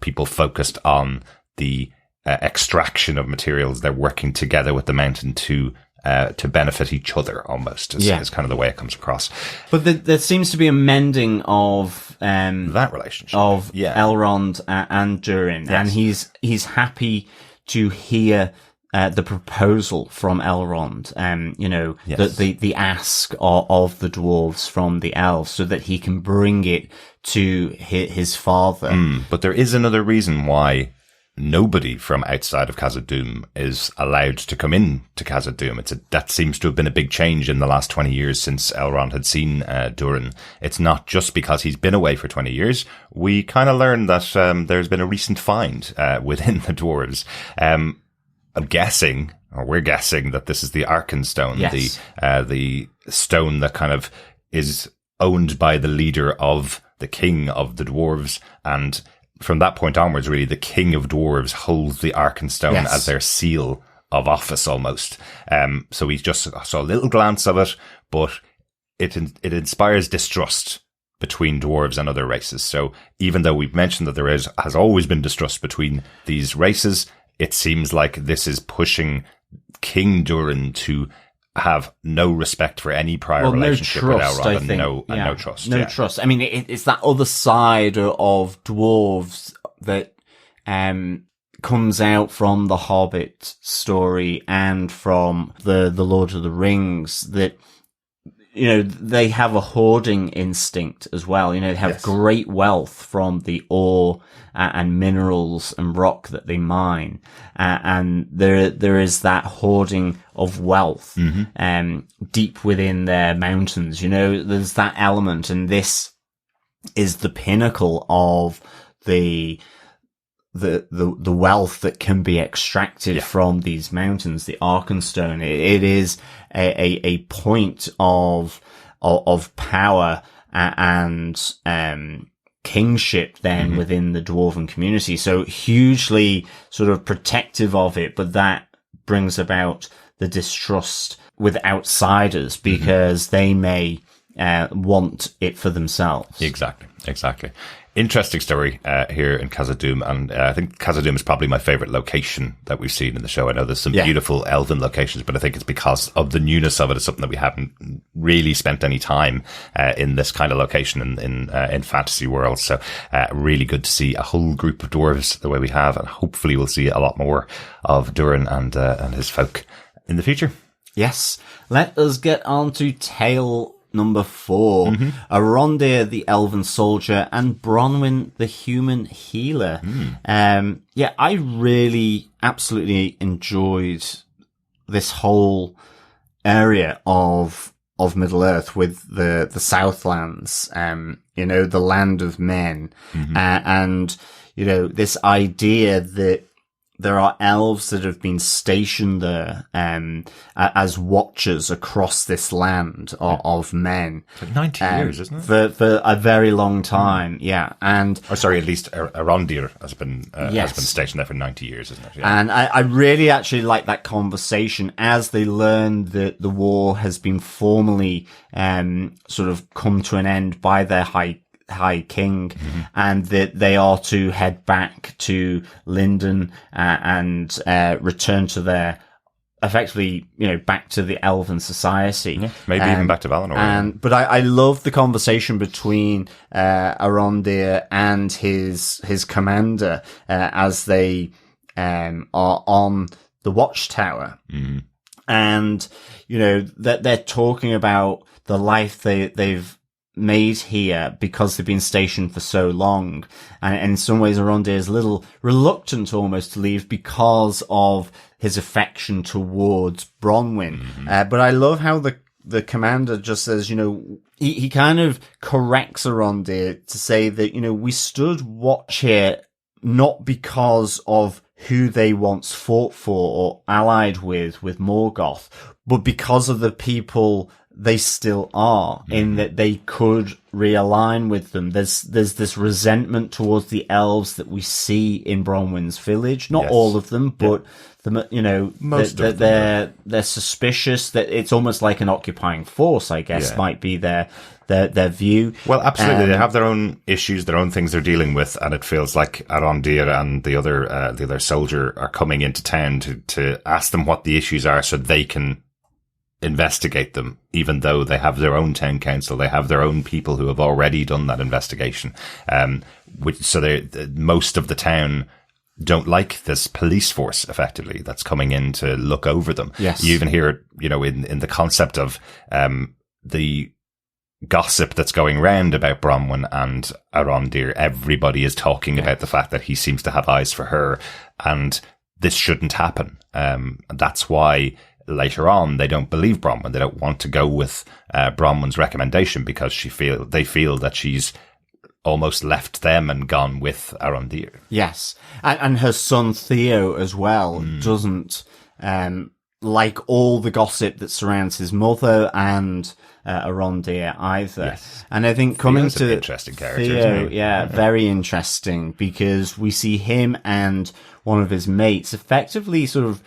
people focused on the extraction of materials. They're working together with the mountain to benefit each other, almost. Is kind of the way it comes across. But there seems to be a mending of that relationship of Elrond and Durin, and he's happy to hear the proposal from Elrond, the ask of the dwarves from the elves, so that he can bring it to his father. But there is another reason why nobody from outside of Khazad-dûm is allowed to come in to Khazad-dûm. That seems to have been a big change in the last 20 years since Elrond had seen Durin. It's not just because he's been away for 20 years. We kind of learned that there's been a recent find within the dwarves. We're guessing that this is the Arkenstone, the stone that kind of is owned by the leader of the king of the dwarves, and from that point onwards, really, the king of dwarves holds the Arkenstone as their seal of office, almost. So we just saw a little glance of it, but it inspires distrust between dwarves and other races. So even though we've mentioned that there has always been distrust between these races, it seems like this is pushing King Durin to have no respect for any prior relationship with Elrond, and no trust. No trust. I mean, it's that other side of dwarves that comes out from the Hobbit story and from the Lord of the Rings, that they have a hoarding instinct as well. They have great wealth from the ore and minerals and rock that they mine. And there is that hoarding of wealth, deep within their mountains. There's that element, and this is the pinnacle of the wealth that can be extracted from these mountains, the Arkenstone. It is a point of power and kingship then within the dwarven community. So hugely sort of protective of it, but that brings about the distrust with outsiders because they may want it for themselves. Exactly. Interesting story here in Khazad-dûm, and I think Khazad-dûm is probably my favorite location that we've seen in the show. I know there's some beautiful elven locations, but I think it's because of the newness of it. It's something that we haven't really spent any time in this kind of location in fantasy worlds. So really good to see a whole group of dwarves the way we have, and hopefully we'll see a lot more of Durin and his folk in the future. Yes, let us get on to tale number 4, Arondir the Elven Soldier and Bronwyn the Human Healer. I really absolutely enjoyed this whole area of Middle Earth with the Southlands, the land of men, and this idea that there are elves that have been stationed there as watchers across this land of men. It's like 90 years, isn't it? For a very long time, And at least Arondir has been stationed there for 90 years, isn't it? Yeah. And I really actually like that conversation as they learn that the war has been formally sort of come to an end by their High King, and that they are to head back to Lindon and return to their effectively, back to the Elven society. Maybe even back to Valinor. But I love the conversation between Arondir and his commander as they are on the Watchtower. And, you know, that they're talking about the life they've made here because they've been stationed for so long. And in some ways, Arondir is a little reluctant almost to leave because of his affection towards Bronwyn. But I love how the commander just says, you know, he kind of corrects Arondir to say that, you know, we stood watch here not because of who they once fought for or allied with Morgoth, but because of the people they still are, in that they could realign with them. There's this resentment towards the elves that we see in Bronwyn's village. Not all of them, but you know, most of them. They're suspicious. That it's almost like an occupying force, I guess, might be their view. Well, absolutely. They have their own issues, their own things they're dealing with, and it feels like Arondir and the other soldier are coming into town to ask them what the issues are so they can investigate them, even though they have their own town council, they have their own people who have already done that investigation. So most of the town don't like this police force, effectively, that's coming in to look over them. Yes. You even hear, you know, in the concept of the gossip that's going round about Bronwyn and Arondir. Everybody is talking about the fact that he seems to have eyes for her, and this shouldn't happen. That's why later on they don't believe Bronwyn. They don't want to go with Bronwyn's recommendation because they feel that she's almost left them and gone with Arondir. Yes, and her son Theo as well doesn't like all the gossip that surrounds his mother and Arondir either. Yes. And I think coming Theo's to an interesting character, Theo, isn't he? very interesting, because we see him and one of his mates effectively sort of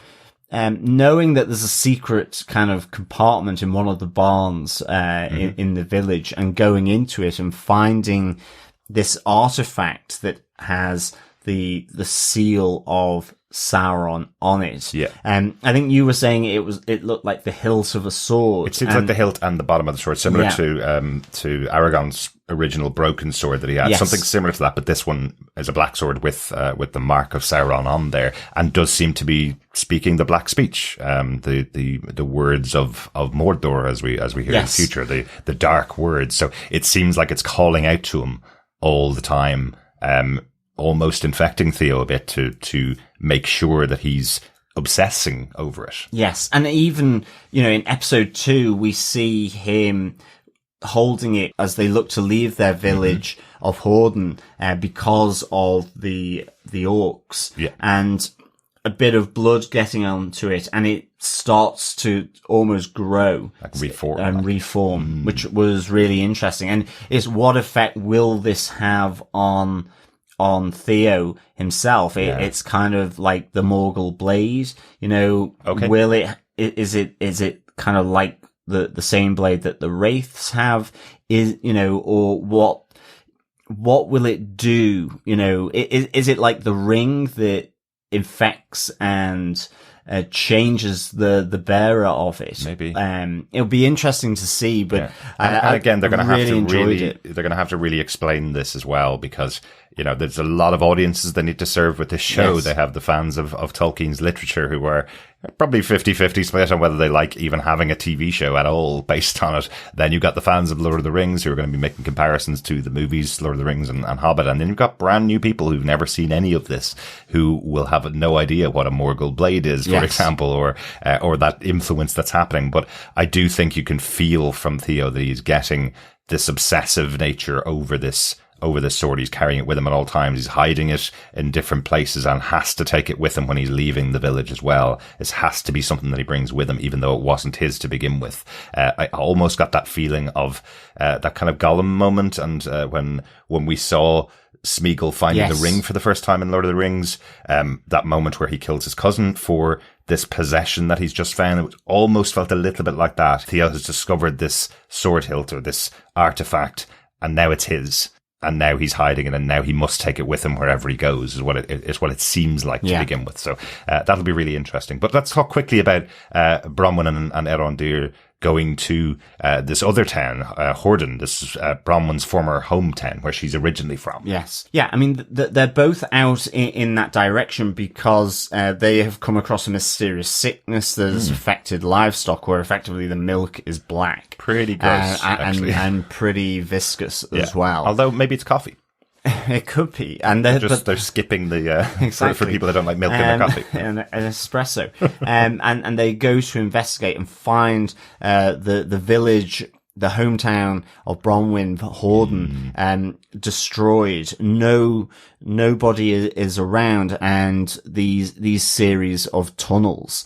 knowing that there's a secret kind of compartment in one of the barns in the village, and going into it and finding this artifact that has the seal of Sauron on it. Yeah. I think you were saying it looked like the hilt of a sword. It seems like the hilt and the bottom of the sword, similar to Aragorn's original broken sword that he had. Yes. Something similar to that, but this one is a black sword with the mark of Sauron on there, and does seem to be speaking the black speech, the words of Mordor as we hear in the future, the dark words. So it seems like it's calling out to him all the time, almost infecting Theo a bit to make sure that he's obsessing over it. Yes, and even, you know, in episode 2, we see him holding it as they look to leave their village of Horden because of the orcs. Yeah. And a bit of blood getting onto it, and it starts to almost grow. Like reform. And reform, which was really interesting. And it's what effect will this have on Theo himself? It's kind of like the Morgul blade, you know. Okay. Will is it kind of like the same blade that the wraiths have, or what will it do? You know, is it like the ring that infects and changes the bearer of it? Maybe. It'll be interesting to see, but and again, they're going to have they're going to have to really explain this as well, because, you know, there's a lot of audiences they need to serve with this show. Yes. They have the fans of Tolkien's literature who are probably 50-50 split on whether they like even having a TV show at all based on it. Then you've got the fans of Lord of the Rings who are going to be making comparisons to the movies Lord of the Rings and Hobbit. And then you've got brand new people who've never seen any of this, who will have no idea what a Morgul blade is, for example, or that influence that's happening. But I do think you can feel from Theo that he's getting this obsessive nature over this sword. He's carrying it with him at all times. He's hiding it in different places and has to take it with him when he's leaving the village as well. It has to be something that he brings with him, even though it wasn't his to begin with. I almost got that feeling of that kind of Gollum moment, and when we saw Smeagol finding the ring for the first time in Lord of the Rings, that moment where he kills his cousin for this possession that he's just found. It almost felt a little bit like that. Theo has discovered this sword hilt or this artifact, and now it's his. And now he's hiding it, and now he must take it with him wherever he goes, is what it seems like to begin with. So that'll be really interesting. But let's talk quickly about Bronwyn and Arondir going to this other town, Horden. This is Bronwyn's former hometown, where she's originally from. Yes. Yeah, I mean, they're both out in that direction because they have come across a mysterious sickness that has affected livestock, where effectively the milk is black. Pretty gross, actually. And pretty viscous as well. Although maybe it's coffee. It could be. And they're skipping the, exactly. for people that don't like milk in their coffee. An espresso. And they go to investigate and find, the village, the hometown of Bronwyn, Horden, destroyed. Nobody is around, and these series of tunnels,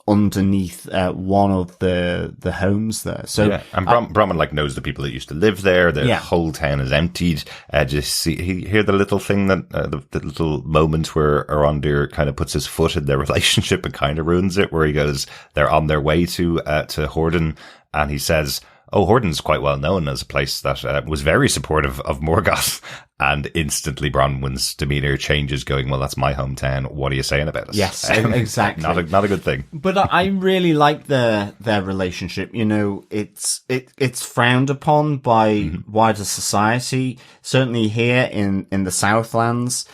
underneath one of the homes there. So and Bronwyn knows the people that used to live there. The whole town is emptied. Just hear the little thing that the little moment where Arondir kind of puts his foot in their relationship and kind of ruins it, where he goes, they're on their way to Horden, and he says, "Oh, Horden's quite well known as a place that was very supportive of Morgoth." And instantly Bronwyn's demeanor changes, going, "Well, that's my hometown. What are you saying about us?" Yes, exactly. Not a good thing. But I really like their relationship. You know, it's frowned upon by wider society. Certainly here in the Southlands.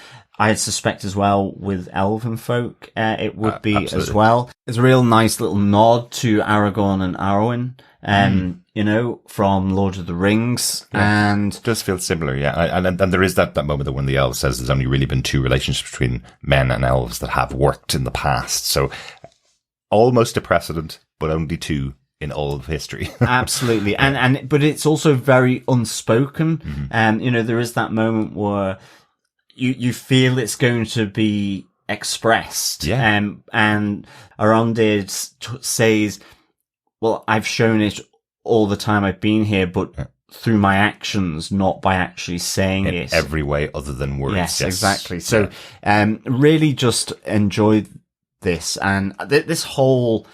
I suspect as well with elven folk, it would be absolutely. As well. It's a real nice little nod to Aragorn and Arwen, you know, from Lord of the Rings. Yeah. And it does feel similar, yeah. And there is that moment when the elf says there's only really been 2 relationships between men and elves that have worked in the past. So almost a precedent, but only 2 in all of history. Absolutely. But it's also very unspoken. You know, there is that moment where you feel it's going to be expressed. Yeah. And Arondir says, "Well, I've shown it all the time I've been here, but through my actions, not by actually saying in it." every way other than words. Yes, exactly. So, really just enjoyed this, and this whole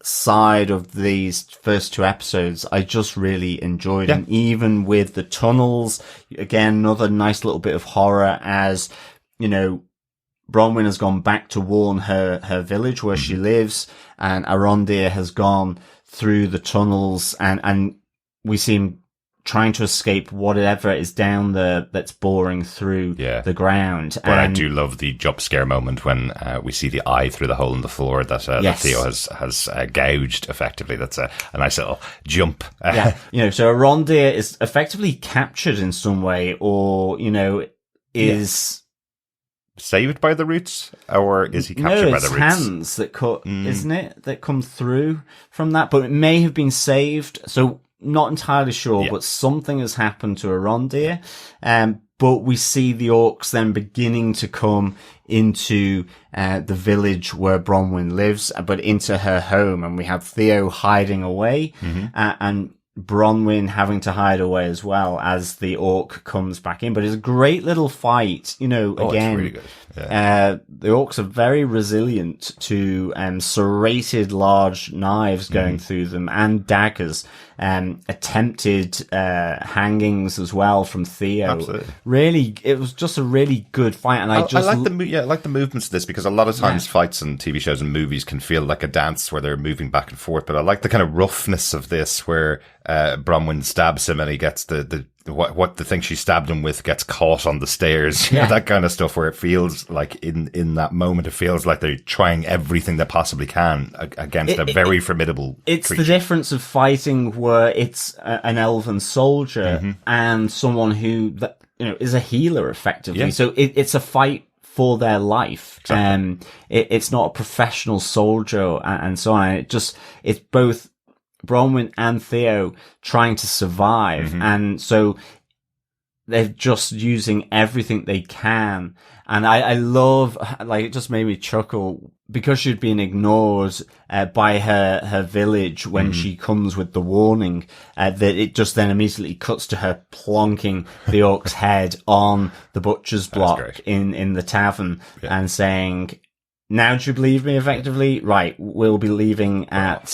side of these first 2 episodes, I just really enjoyed. And even with the tunnels, again, another nice little bit of horror, as, you know, Bronwyn has gone back to warn her village where she lives, and Arondir has gone through the tunnels, and we see him trying to escape whatever is down there that's boring through the ground. But I do love the jump scare moment when we see the eye through the hole in the floor that Theo has gouged effectively. That's a nice little jump. You know, so Arondir is effectively captured in some way, or, you know, is saved by the roots, or is he captured by the roots? No, it's hands that cut, isn't it, that come through from that, but it may have been saved. So not entirely sure, but something has happened to Arondir. But we see the orcs then beginning to come into the village where Bronwyn lives, but into her home, and we have Theo hiding away, and Bronwyn having to hide away as well as the orc comes back in. But it's a great little fight, you know. Again, it's really good. The orcs are very resilient to serrated large knives going through them, and daggers, attempted hangings as well from Theo. Absolutely. Really, it was just a really good fight, and I like the movements of this, because a lot of times fights in TV shows and movies can feel like a dance where they're moving back and forth. But I like the kind of roughness of this, where Bronwyn stabs him and he gets the thing she stabbed him with gets caught on the stairs. You know, that kind of stuff, where it feels like in that moment, it feels like they're trying everything they possibly can against a very formidable It's creature. the difference of fighting where it's an elven soldier and someone who, you know, is a healer effectively. Yeah. So it's a fight for their life. Exactly. It's not a professional soldier and so on. It's both Bronwyn and Theo trying to survive. And so they're just using everything they can. And I love, like, it just made me chuckle because she'd been ignored by her village when she comes with the warning, that it just then immediately cuts to her plonking the orc's head on the butcher's block in the tavern and saying, "Now do you believe me?" effectively. Right, we'll be leaving at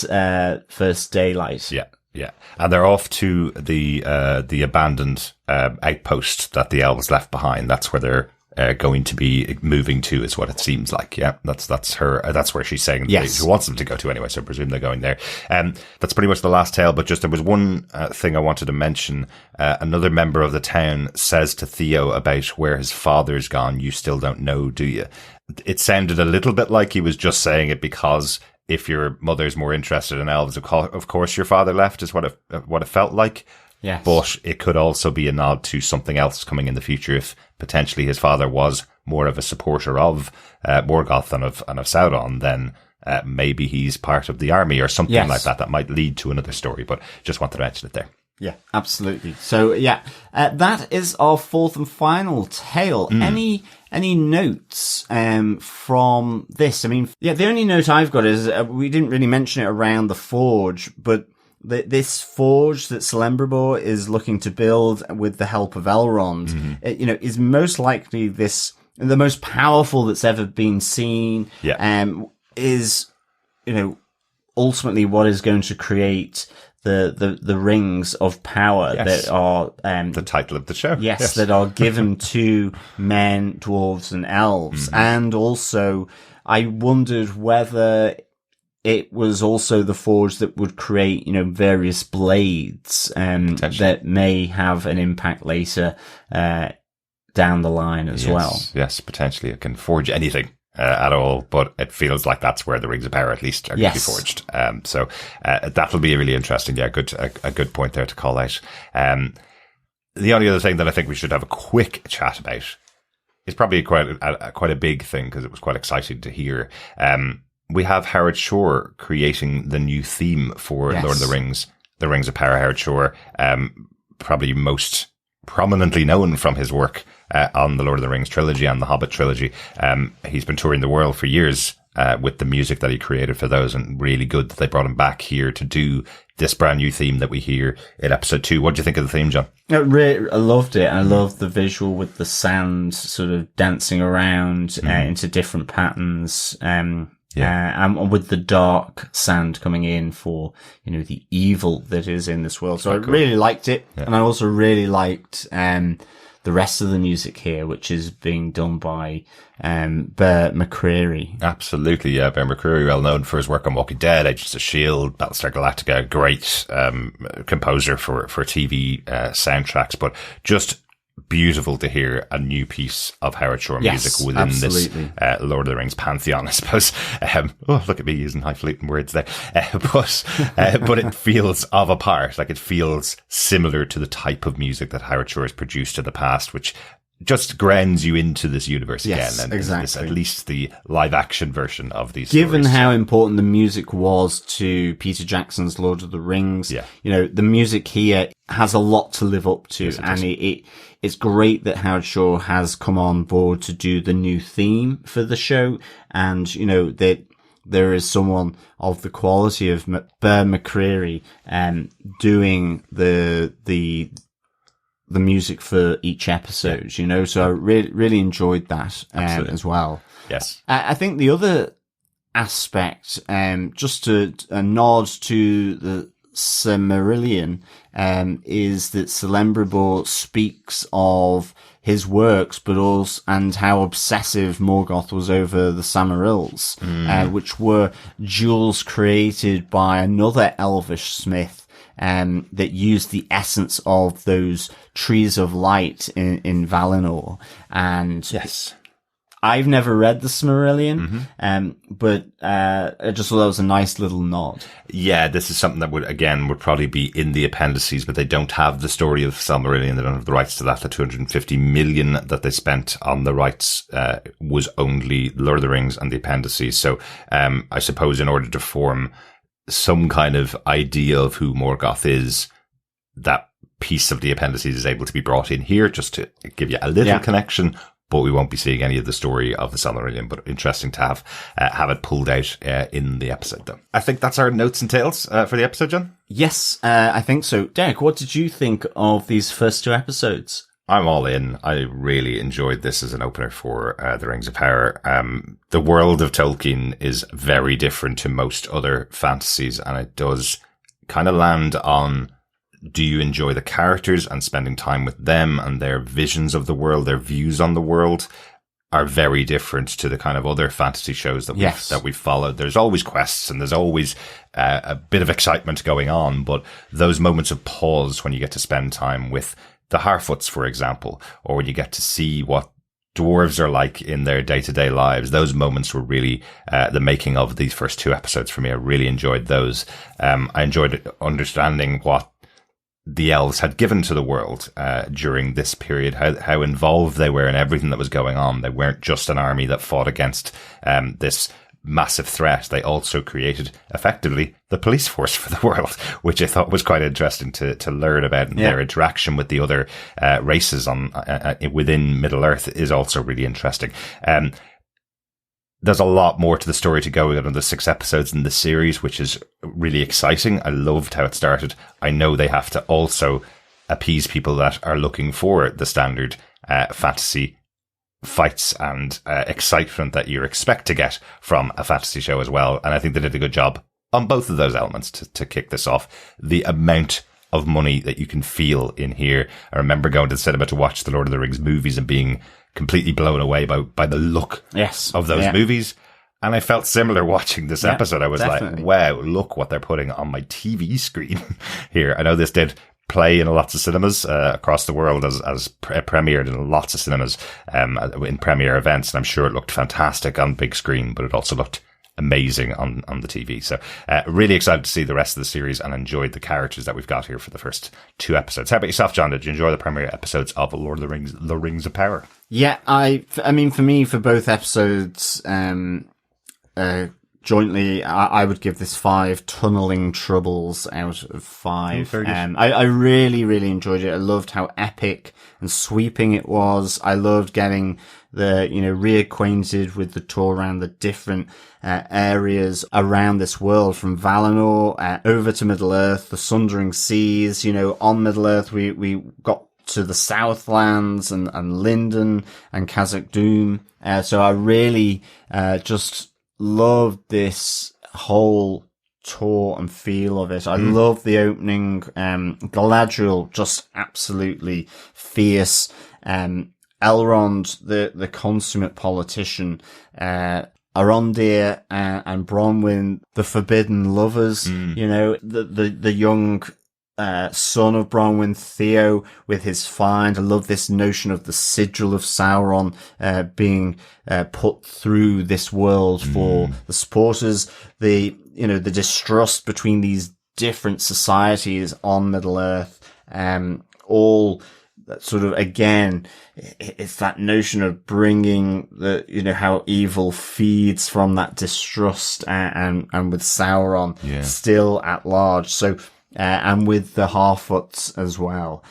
first daylight. Yeah, and they're off to the abandoned outpost that the elves left behind. That's where they're going to be moving to, is what it seems like. Yeah, that's where she's saying yes. She wants them to go to anyway, so I presume they're going there. That's pretty much the last tale, but just there was one thing I wanted to mention. Another member of the town says to Theo about where his father's gone. You still don't know, do you? It sounded a little bit like he was just saying it because if your mother's more interested in elves, of course your father left, is what it felt like. Yes. But it could also be a nod to something else coming in the future if potentially his father was more of a supporter of Morgoth and of Sauron, then maybe he's part of the army or something yes. like that. That might lead to another story, but just wanted to mention it there. Yeah, absolutely. So, that is our fourth and final tale. Any notes from this? I mean, the only note I've got is we didn't really mention it around the forge, but this forge that Celebrimbor is looking to build with the help of Elrond, is most likely the most powerful that's ever been seen. Yeah. Is ultimately what is going to create the rings of power yes. that are the title of the show. Yes, that are given to men, dwarves, and elves, and also I wondered whether it was also the forge that would create, various blades, that may have an impact later, down the line as well. Yes, potentially it can forge anything, at all, but it feels like that's where the rings of power at least are going to be forged. So, that'll be really interesting. Yeah, a good point there to call out. The only other thing that I think we should have a quick chat about is probably quite a big thing because it was quite exciting to hear. We have Howard Shore creating the new theme for Lord of the Rings of Power. Howard Shore, probably most prominently known from his work on the Lord of the Rings trilogy and the Hobbit trilogy. He's been touring the world for years with the music that he created for those, and really good that they brought him back here to do this brand new theme that we hear in episode 2. What do you think of the theme, John? I loved it. I loved the visual with the sand sort of dancing around into different patterns. And with the dark sand coming in for, the evil that is in this world. So I really liked it. Yeah. And I also really liked, the rest of the music here, which is being done by, Bear McCreary. Absolutely. Yeah. Bear McCreary, well known for his work on Walking Dead, Agents of S.H.I.E.L.D., Battlestar Galactica, great, composer for TV, soundtracks, but just beautiful to hear a new pice of Howard Shore music within this Lord of the Rings pantheon, I suppose. Look at me using highfalutin words there. But it feels of a part, like it feels similar to the type of music that Howard Shore has produced in the past, which just grounds you into this universe again. And exactly. At least the live action version of these Given stories. how important the music was to Peter Jackson's Lord of the Rings, the music here has a lot to live up to. Yes, and it's great that Howard Shore has come on board to do the new theme for the show. And, that there is someone of the quality of Bear McCreary, doing the music for each episode, so I really enjoyed that, as well. Yes. I think the other aspect, just a nod to the Silmarillion, is that Celebrimbor speaks of his works, but also, and how obsessive Morgoth was over the Silmarils, which were jewels created by another elvish smith, that used the essence of those trees of light in Valinor. And I've never read the Silmarillion, but I just thought that was a nice little nod. Yeah, this is something that would probably be in the appendices, but they don't have the story of Silmarillion. They don't have the rights to that. The 250 million that they spent on the rights was only Lord of the Rings and the appendices. So I suppose in order to form some kind of idea of who Morgoth is, that piece of the appendices is able to be brought in here just to give you a little connection, but we won't be seeing any of the story of the Silmarillion. But interesting to have it pulled out in the episode, though. I think that's our notes and tales for the episode, John. Yes, I think so. Derek, what did you think of these first 2 episodes? I'm all in. I really enjoyed this as an opener for The Rings of Power. The world of Tolkien is very different to most other fantasies, and it does kind of land on do you enjoy the characters and spending time with them and their visions of the world, their views on the world are very different to the kind of other fantasy shows that we've followed. There's always quests and there's always a bit of excitement going on, but those moments of pause when you get to spend time with the Harfoots, for example, or when you get to see what dwarves are like in their day-to-day lives, those moments were really the making of these first 2 episodes for me. I really enjoyed those. I enjoyed understanding what the elves had given to the world during this period, how involved they were in everything that was going on. They weren't just an army that fought against this massive threat. They also created, effectively, the police force for the world, which I thought was quite interesting to learn about. And their interaction with the other races within Middle Earth is also really interesting. There's a lot more to the story to go in the 6 episodes in the series, which is really exciting. I loved how it started. I know they have to also appease people that are looking for the standard fantasy fights and excitement that you expect to get from a fantasy show as well. And I think they did a good job on both of those elements to kick this off. The amount of money that you can feel in here. I remember going to the cinema to watch the Lord of the Rings movies and being completely blown away by the look of those movies. And I felt similar watching this episode. I was like, wow, look what they're putting on my TV screen here. I know this did play in lots of cinemas across the world as premiered in lots of cinemas in premiere events. And I'm sure it looked fantastic on big screen, but it also looked amazing on the TV. So really excited to see the rest of the series and enjoyed the characters that we've got here for the first 2 episodes. How about yourself, John? Did you enjoy the premiere episodes of Lord of the Rings, The Rings of Power? Yeah, I mean, for me, for both episodes, jointly, I would give this 5 tunneling troubles out of 5. I really, really enjoyed it. I loved how epic and sweeping it was. I loved getting reacquainted with the tour around the different areas around this world, from Valinor over to Middle Earth, the Sundering Seas. On Middle Earth, we got to the Southlands and Lindon and Khazad-dûm. So I really just loved this whole tour and feel of it. I love the opening. Galadriel, just absolutely fierce. Elrond, the consummate politician. Arondir and Bronwyn, the forbidden lovers. The young son of Bronwyn, Theo, with his find. I love this notion of the sigil of Sauron being put through this world for the supporters. The distrust between these different societies on Middle Earth, all that sort of, again, it's that notion of bringing how evil feeds from that distrust and with Sauron still at large. So, and with the Harfoots as well,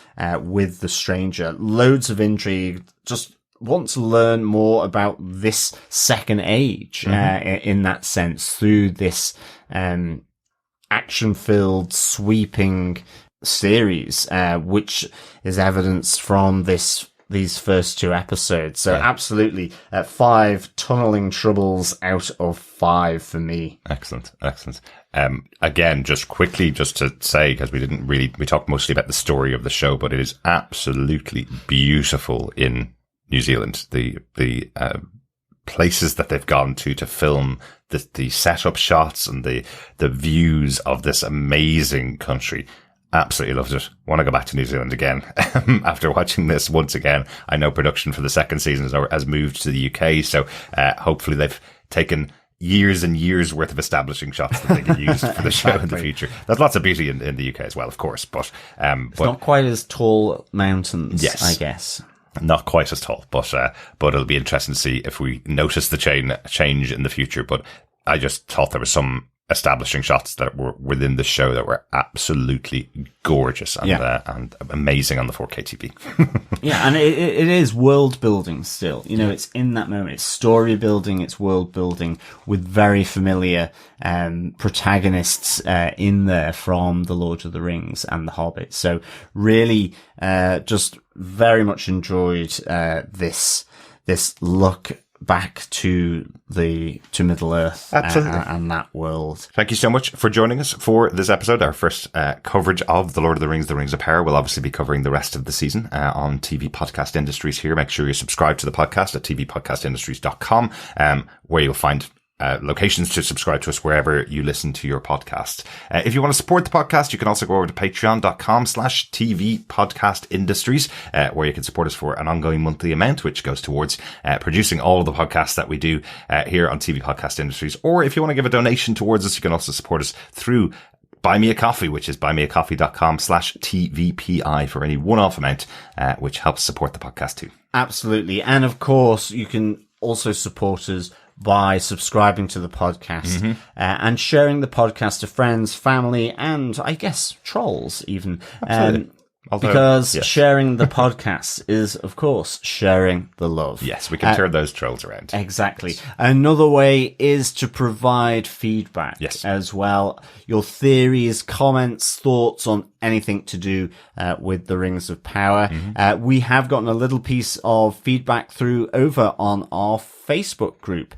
with the stranger, loads of intrigue. Just want to learn more about this second age, in that sense, through this, action-filled, sweeping series, which is evidenced from these first 2 episodes. So absolutely, 5 tunneling troubles out of 5 for me. Excellent. Again, just quickly, just to say, because we talked mostly about the story of the show, but it is absolutely beautiful in New Zealand. The places that they've gone to film the setup shots and the views of this amazing country. Absolutely loved it. Want to go back to New Zealand again. After watching this once again, I know production for the second season has moved to the UK, so hopefully they've taken years and years worth of establishing shots that they can use for the show in the future. There's lots of beauty in the UK as well, of course, but it's not quite as tall mountains, I guess. Not quite as tall, but it'll be interesting to see if we notice the change in the future. But I just thought there was some establishing shots that were within the show that were absolutely gorgeous and amazing on the 4K TV. Yeah, and it is world building still. It's in that moment. It's story building, it's world building with very familiar protagonists in there from The Lord of the Rings and The Hobbit. So really just very much enjoyed this look back to Middle Earth and that world. Thank you so much for joining us for this episode, our first coverage of The Lord of the Rings of Power. We'll obviously be covering the rest of the season on TV Podcast Industries here. Make sure you subscribe to the podcast at tvpodcastindustries.com, where you'll find locations to subscribe to us wherever you listen to your podcast. If you want to support the podcast, you can also go over to patreon.com/TV Podcast Industries, where you can support us for an ongoing monthly amount, which goes towards producing all of the podcasts that we do here on TV Podcast Industries. Or if you want to give a donation towards us, you can also support us through Buy Me a Coffee, which is buymeacoffee.com/TVPI for any one-off amount, which helps support the podcast too. Absolutely. And of course, you can also support us by subscribing to the podcast and sharing the podcast to friends, family, and I guess trolls even. Because sharing the podcast is, of course, sharing the love. Yes, we can turn those trolls around. Exactly. Yes. Another way is to provide feedback as well. Your theories, comments, thoughts on anything to do with the Rings of Power. We have gotten a little piece of feedback through over on our Facebook group.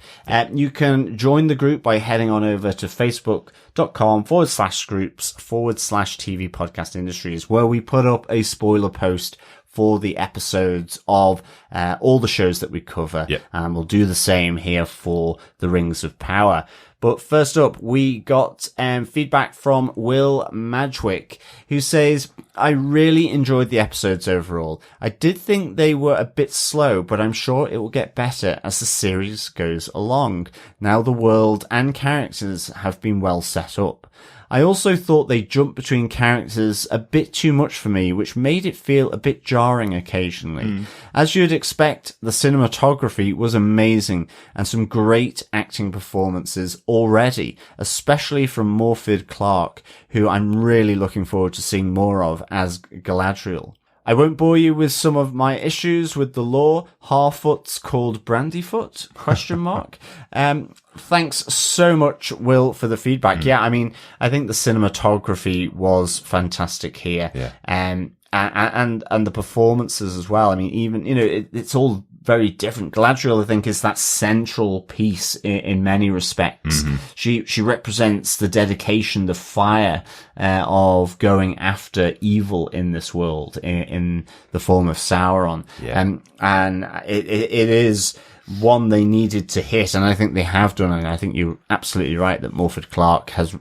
You can join the group by heading on over to facebook.com/groups/TV Podcast Industries, where we put up a spoiler post for the episodes of all the shows that we cover. And we'll do the same here for the Rings of Power. But first up, we got feedback from Will Madgwick, who says, I really enjoyed the episodes overall. I did think they were a bit slow, but I'm sure it will get better as the series goes along. Now the world and characters have been well set up. I also thought they jumped between characters a bit too much for me, which made it feel a bit jarring occasionally. As you'd expect, the cinematography was amazing and some great acting performances already, especially from Morfydd Clark, who I'm really looking forward to seeing more of as Galadriel. I won't bore you with some of my issues with the lore. Harfoot's called Brandyfoot? ? Thanks so much, Will, for the feedback. Yeah, I mean, I think the cinematography was fantastic here. And the performances as well. I mean, even, it's all very different. Galadriel, I think, is that central piece in many respects. She represents the dedication, the fire of going after evil in this world in the form of Sauron. And it is one they needed to hit, and I think they have done. And I think you're absolutely right that Morfydd Clark has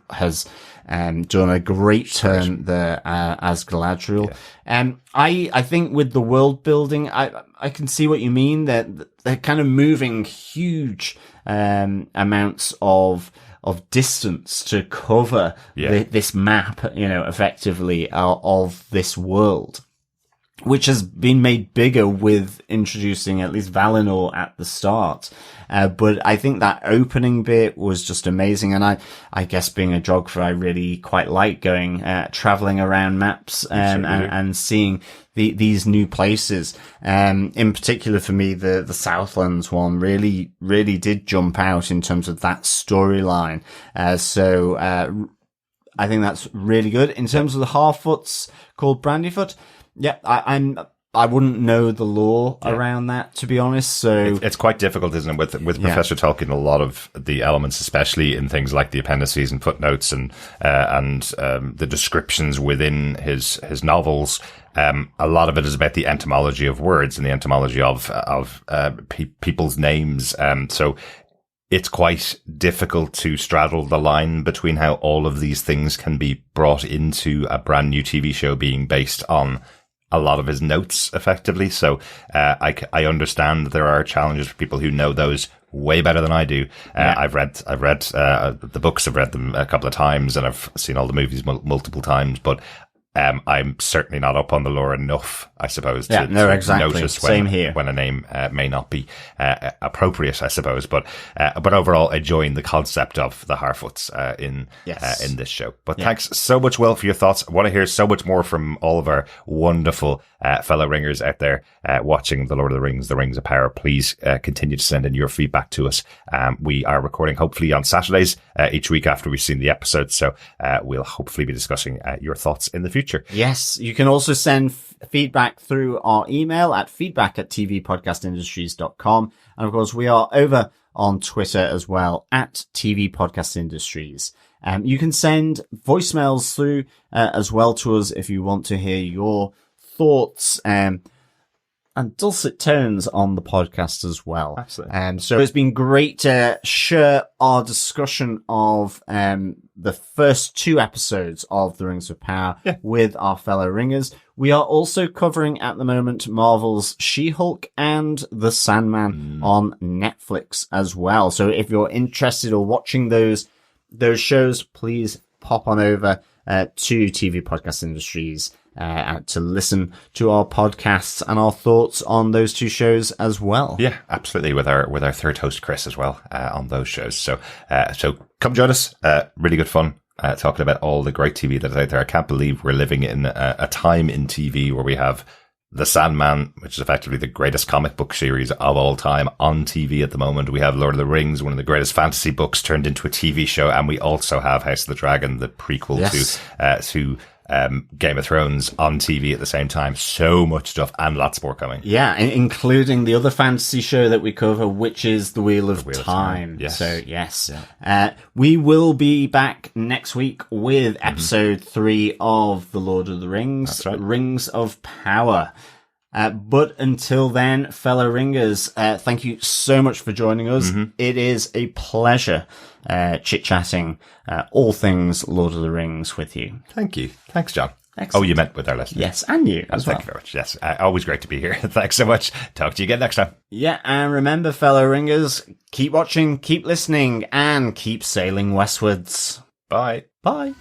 done a great turn there as Galadriel. I think with the world building, I can see what you mean. They're kind of moving huge amounts of distance to cover this map, effectively of this world, which has been made bigger with introducing at least Valinor at the start. But I think that opening bit was just amazing. And I guess being a geographer, I really quite like going, traveling around maps, and seeing these new places. In particular for me, the Southlands one really, really did jump out in terms of that storyline. So I think that's really good. In terms of the Harfoots called Brandyfoot, I wouldn't know the lore around that, to be honest. So it's quite difficult, isn't it? With Professor Tolkien, a lot of the elements, especially in things like the appendices and footnotes and the descriptions within his novels, a lot of it is about the etymology of words and the etymology of people's names. So it's quite difficult to straddle the line between how all of these things can be brought into a brand new TV show being based on a lot of his notes, effectively. So I understand that there are challenges for people who know those way better than I do. I've read the books, I've read them a couple of times, and I've seen all the movies multiple times, but I'm certainly not up on the lore enough, I suppose, to notice when a name may not be appropriate, I suppose. But overall, enjoying the concept of the Harfoots in this show. But thanks so much, Will, for your thoughts. I want to hear so much more from all of our wonderful fellow ringers out there watching The Lord of the Rings of Power. Please continue to send in your feedback to us. We are recording hopefully on Saturdays each week after we've seen the episode, so we'll hopefully be discussing your thoughts in the future. Yes, you can also send feedback through our email at feedback@tvpodcastindustries.com. And of course, we are over on Twitter as well at TV Podcast Industries. You can send voicemails through as well to us if you want to hear your thoughts and dulcet tones on the podcast as well. Absolutely. So it's been great to share our discussion of the first 2 episodes of The Rings of Power with our fellow ringers. We are also covering at the moment Marvel's She-Hulk and The Sandman on Netflix as well. So if you're interested or watching those shows, please pop on over to TV Podcast Industries to listen to our podcasts and our thoughts on those 2 shows as well. Yeah, absolutely. With our third host, Chris, as well, on those shows. So come join us. Really good fun. Talking about all the great TV that is out there. I can't believe we're living in a time in TV where we have The Sandman, which is effectively the greatest comic book series of all time, on TV at the moment. We have Lord of the Rings, one of the greatest fantasy books turned into a TV show. And we also have House of the Dragon, the prequel to Game of Thrones, on TV at the same time. So much stuff and lots more coming. Yeah, including the other fantasy show that we cover, which is The Wheel of Time. Yes. So, yes. Yeah. We will be back next week with episode 3 of The Lord of the Rings, That's right. Rings of Power. But until then, fellow ringers, thank you so much for joining us. It is a pleasure chit-chatting all things Lord of the Rings with you. Thank you. Thanks, John. Excellent. Oh, you meant with our listeners. Yes, and you as well. Thank you very much. Yes, always great to be here. Thanks so much. Talk to you again next time. Yeah, and remember, fellow ringers, keep watching, keep listening, and keep sailing westwards. Bye. Bye.